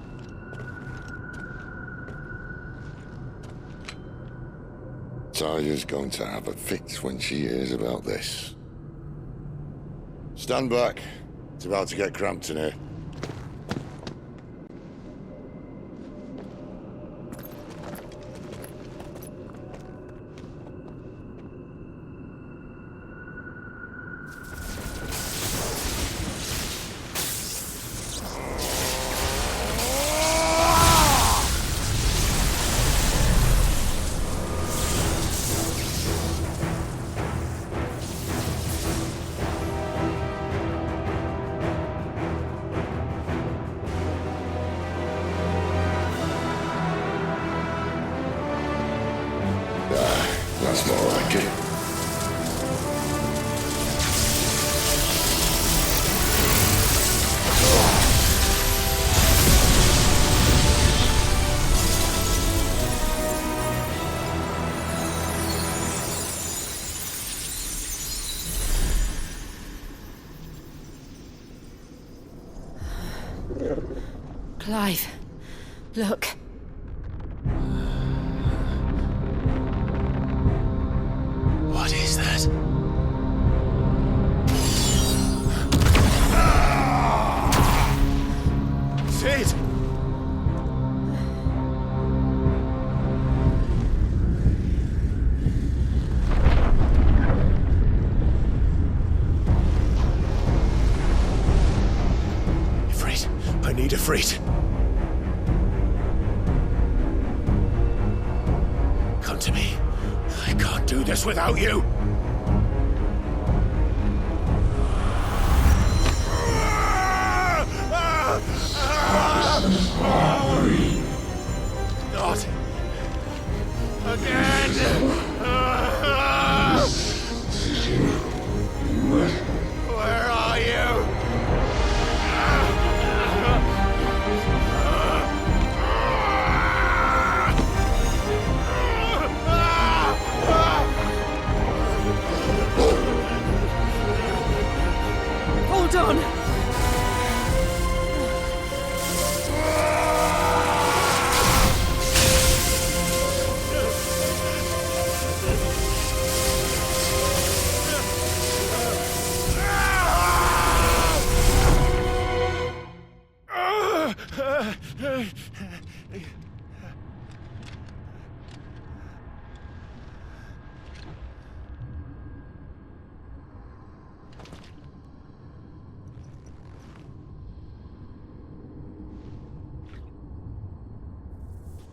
Taya's going to have a fit when she hears about this. Stand back. It's about to get cramped in here. Clive, look. What is that? Sid! Ifrit, I need Ifrit. Come to me. I can't do this without you. Not again. Where are you? Hold on.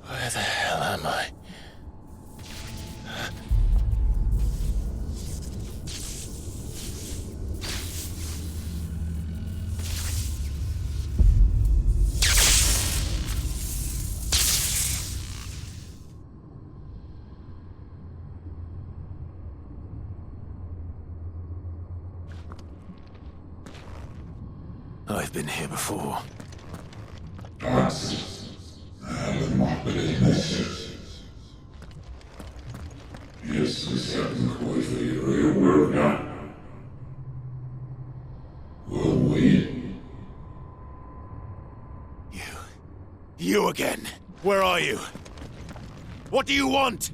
Where the hell am I? I've been here before. You again. Where are you? What do you want?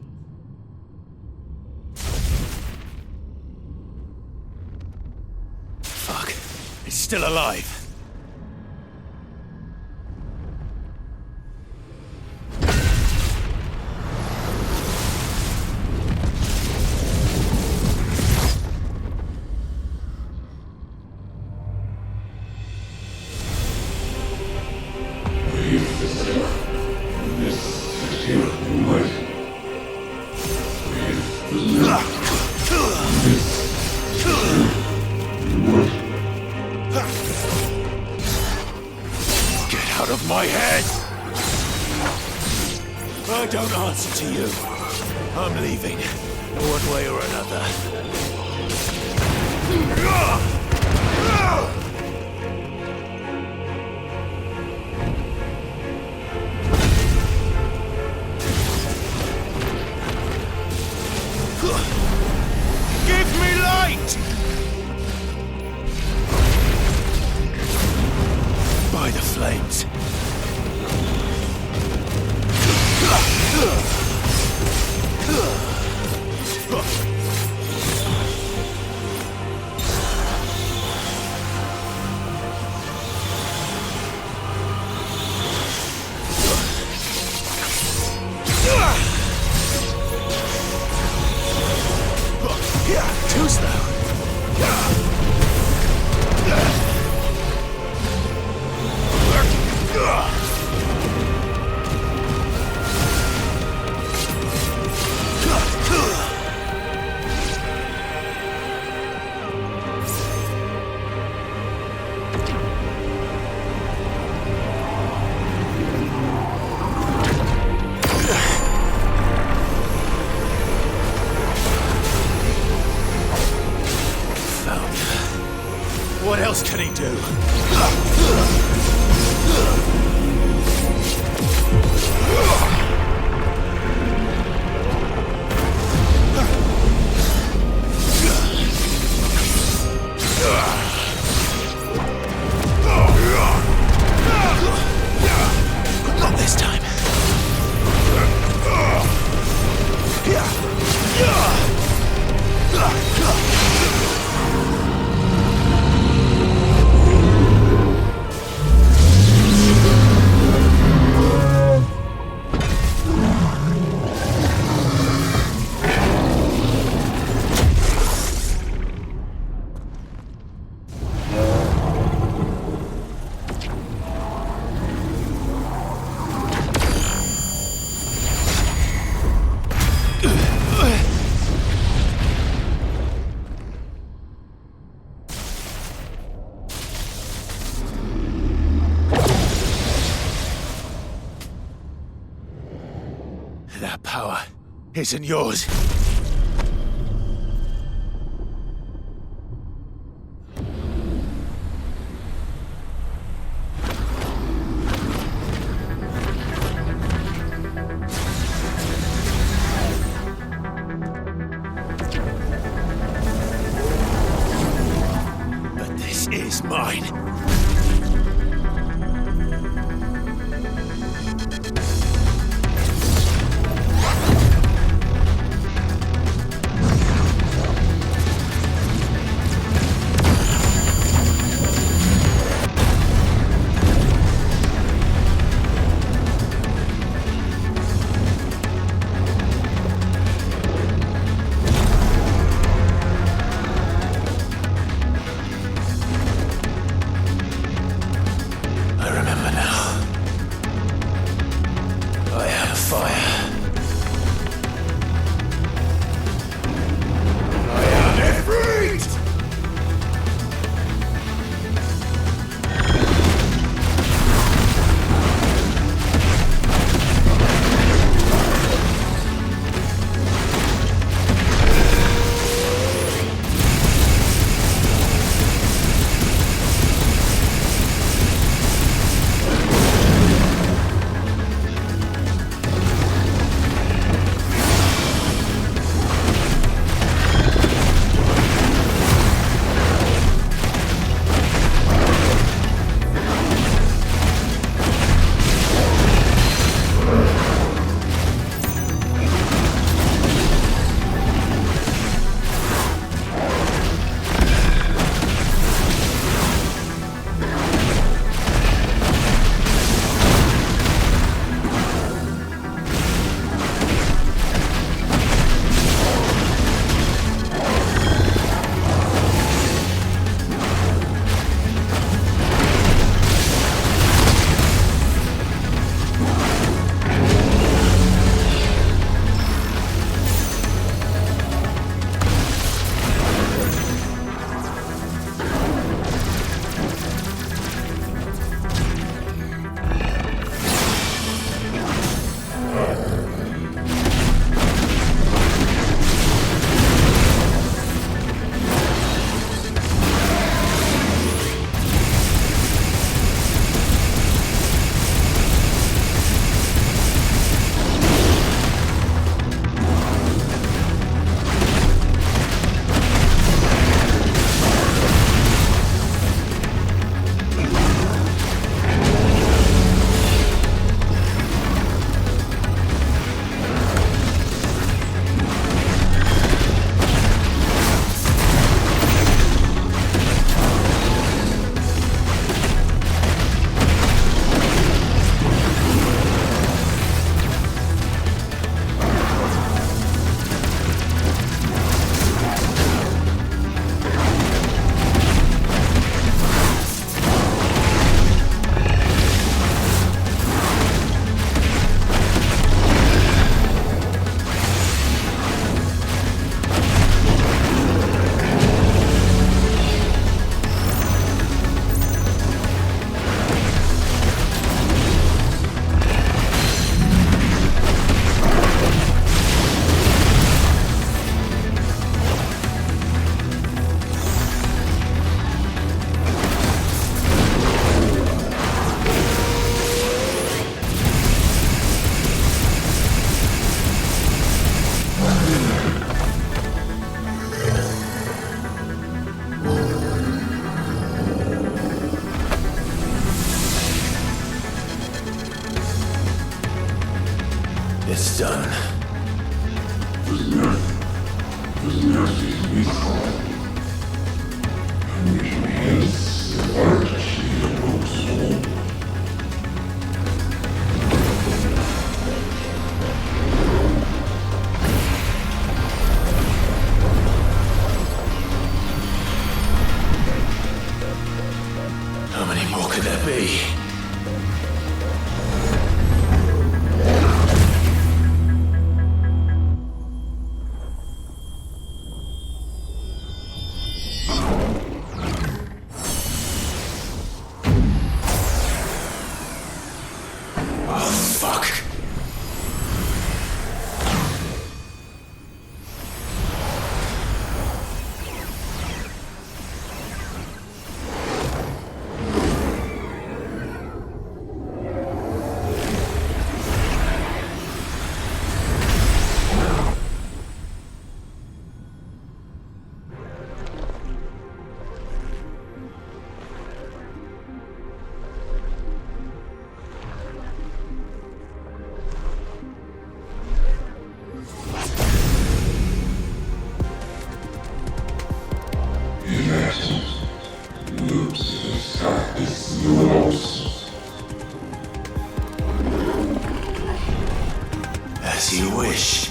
Fuck. It's still alive. Out of my head! I don't answer to you. I'm leaving, one way or another. Give me light! By the flames. That power isn't yours. But this is mine. It's done. How many more could there be? As you wish.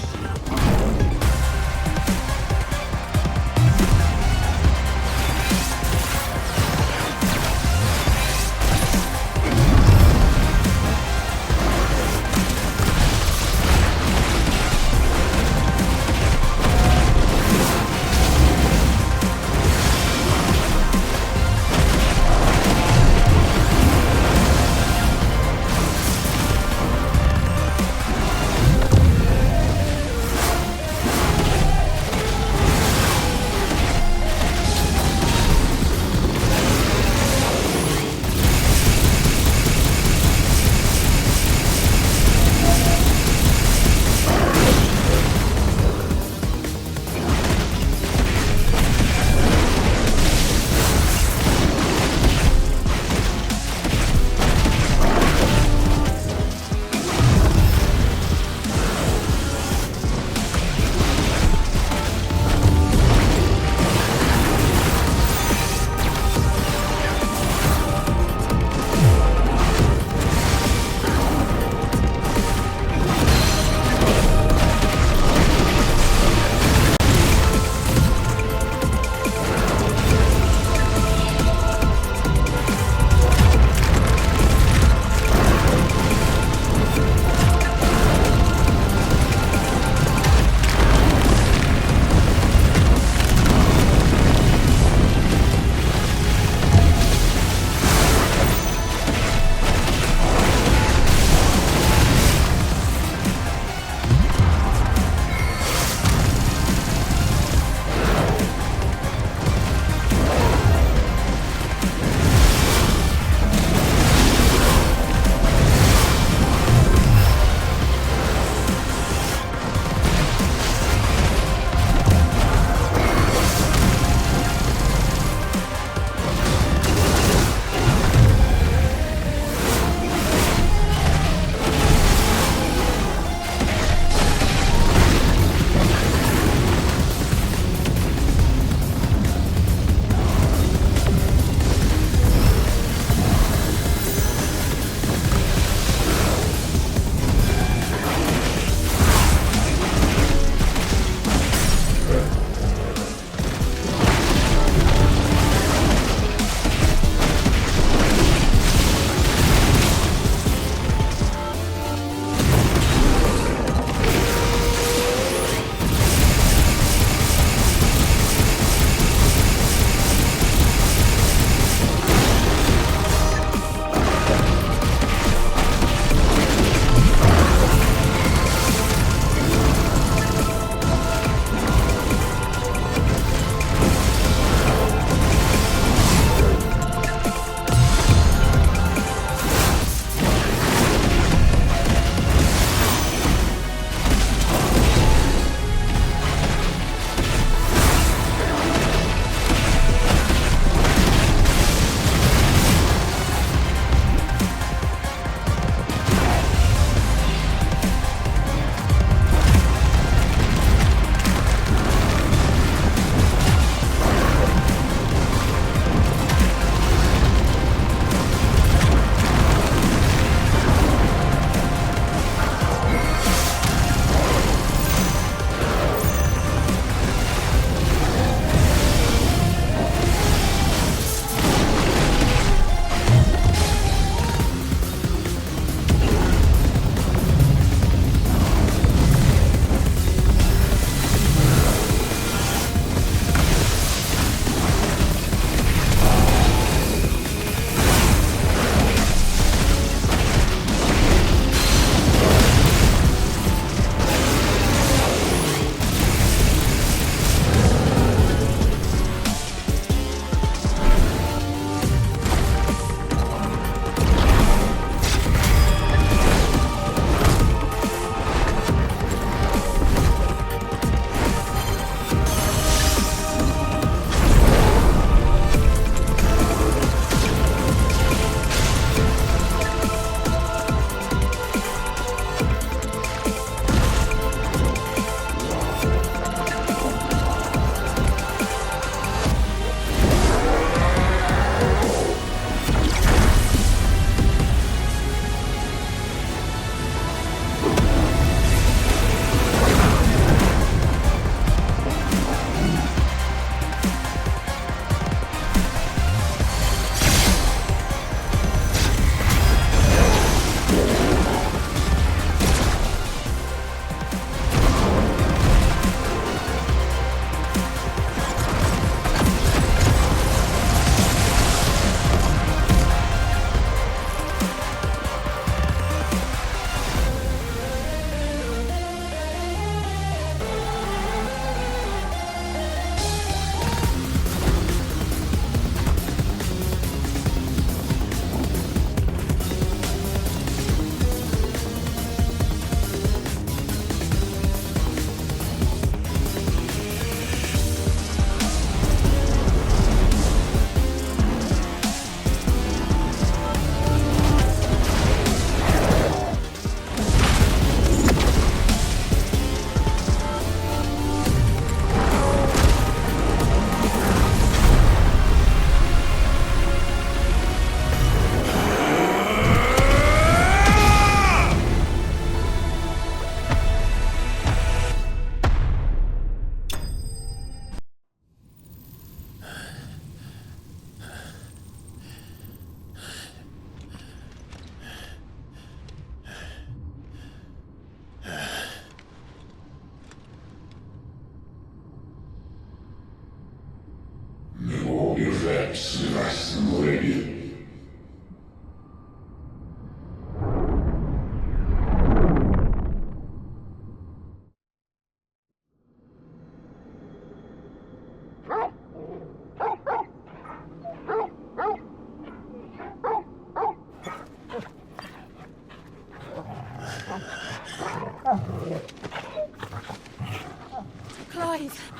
Clive!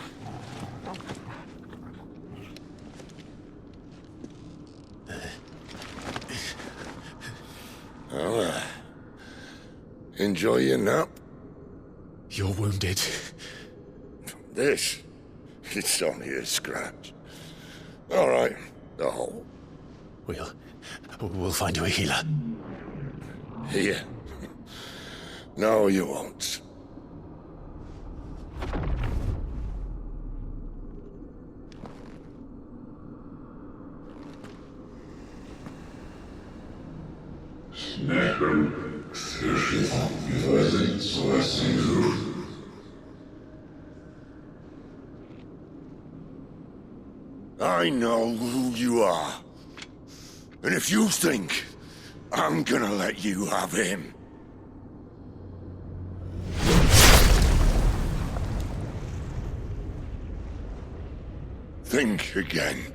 Well, enjoy your nap. You're wounded. This? It's only a scratch. All right, the hole. We'll find you a healer. Here. No, you won't. I know who you are. And if you think I'm gonna let you have him... think again.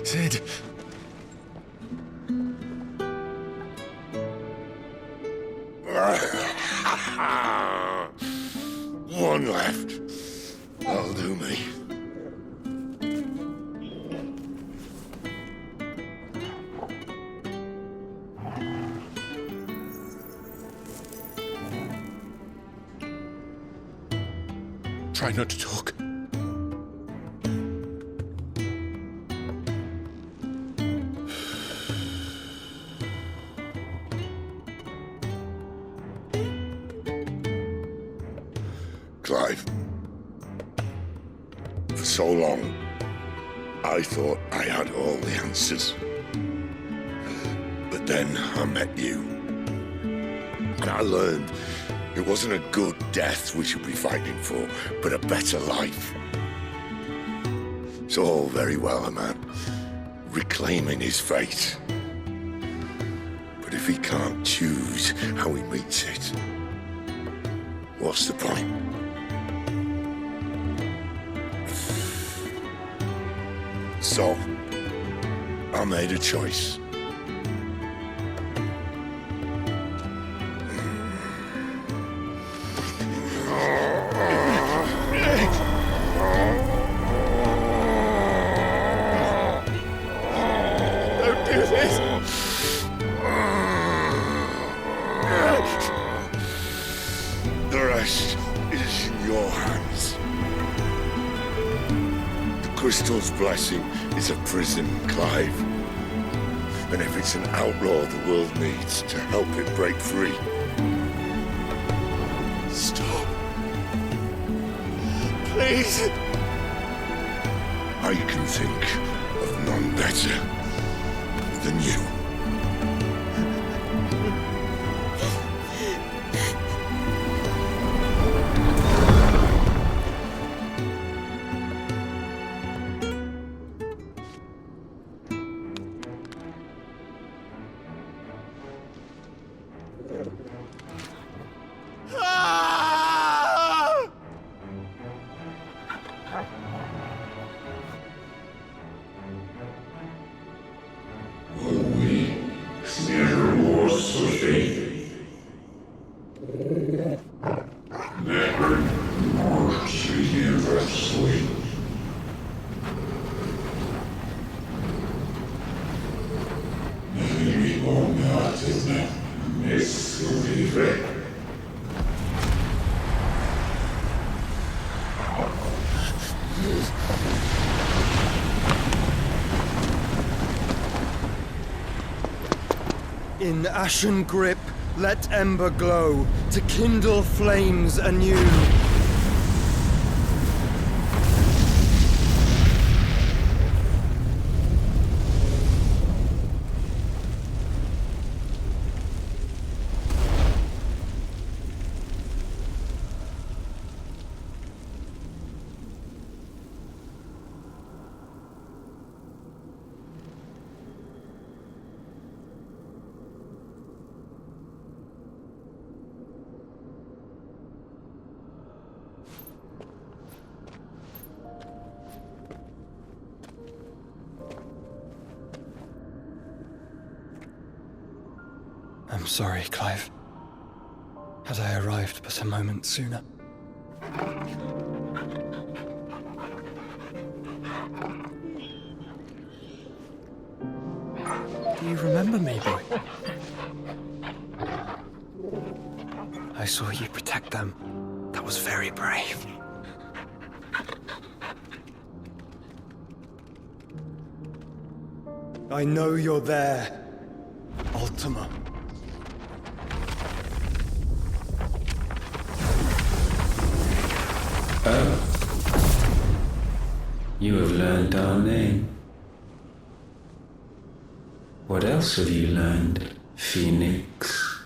Sid. One left. That'll do me. Try not to talk. Clive. For so long, I thought I had all the answers. But then I met you. And I learned it wasn't a good death we should be fighting for, but a better life. It's all very well, a man reclaiming his fate. But if he can't choose how he meets it, what's the point? So, I made a choice. Don't do this! The rest is in your hands. The crystal's blessing is a prison, Clive. And if it's an outlaw the world needs to help it break free... Stop. Please. I can think of none better than you. In ashen grip, let ember glow, to kindle flames anew. I'm sorry, Clive. Had I arrived but a moment sooner. Do you remember me, boy? I saw you protect them. That was very brave. I know you're there, Ultima. Oh. You have learned our name. What else have you learned, Phoenix?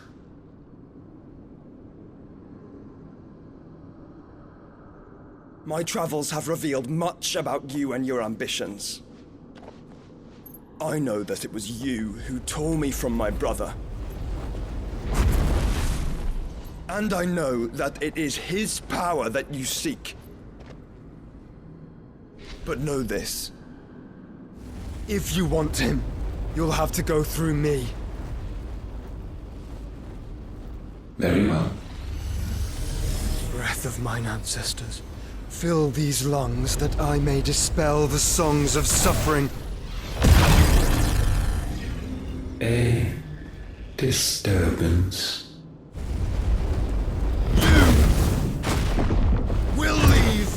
My travels have revealed much about you and your ambitions. I know that it was you who tore me from my brother. And I know that it is his power that you seek. But know this. If you want him, you'll have to go through me. Very well. Breath of mine ancestors, fill these lungs that I may dispel the songs of suffering. A disturbance. Will leave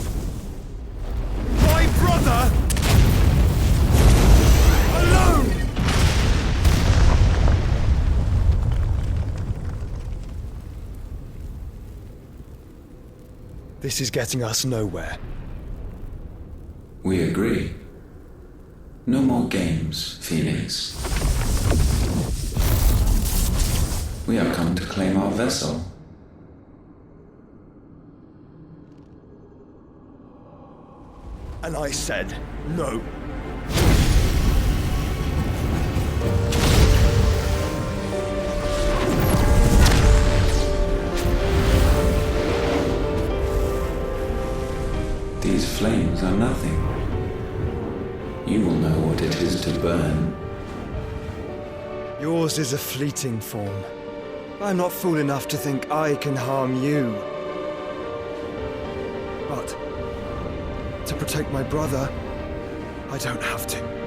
my brother alone. This is getting us nowhere. We agree. No more games, Phoenix. We have come to claim our vessel. And I said no. These flames are nothing. You will know what it is to burn. Yours is a fleeting form. I'm not fool enough to think I can harm you. But to protect my brother, I don't have to.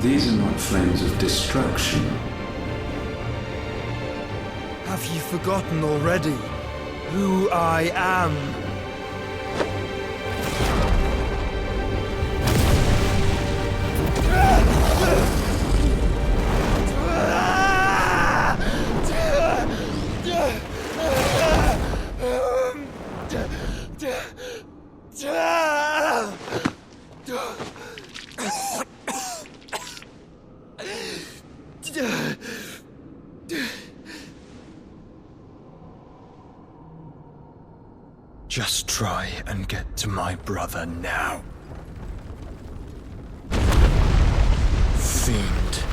These are not flames of destruction. Have you forgotten already who I am? Just try and get to my brother now. Fiend.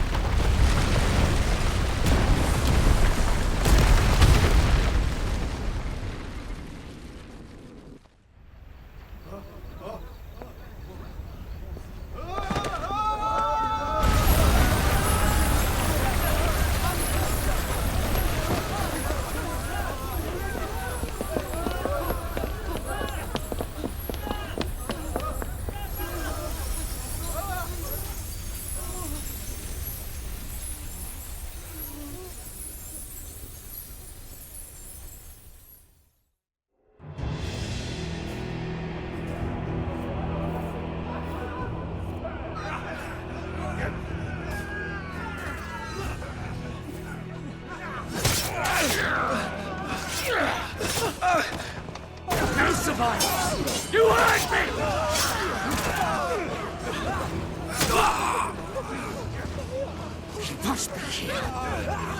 mine! You hurt me! She must be here.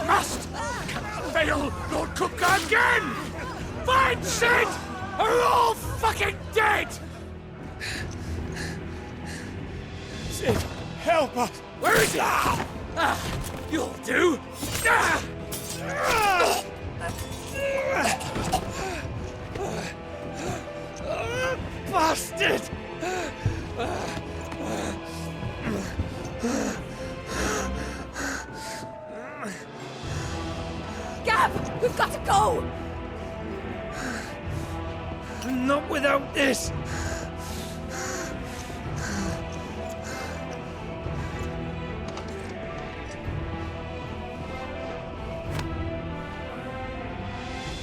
Must! Cannot fail Lord Cook again! Find Sid! Or we're all fucking dead! Sid, help us! Where is he? You'll do! Bastard! Gab! We've got to go! Not without this!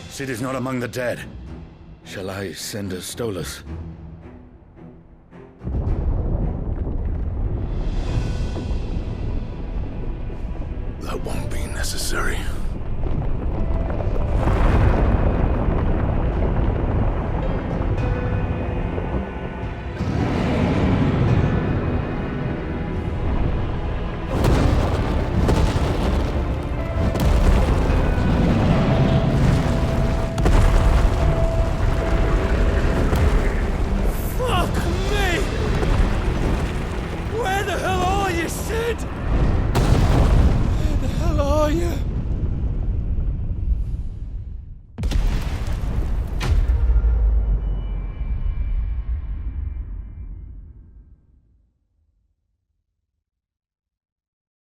Sid is not among the dead. Shall I send a Stolas? That won't be necessary.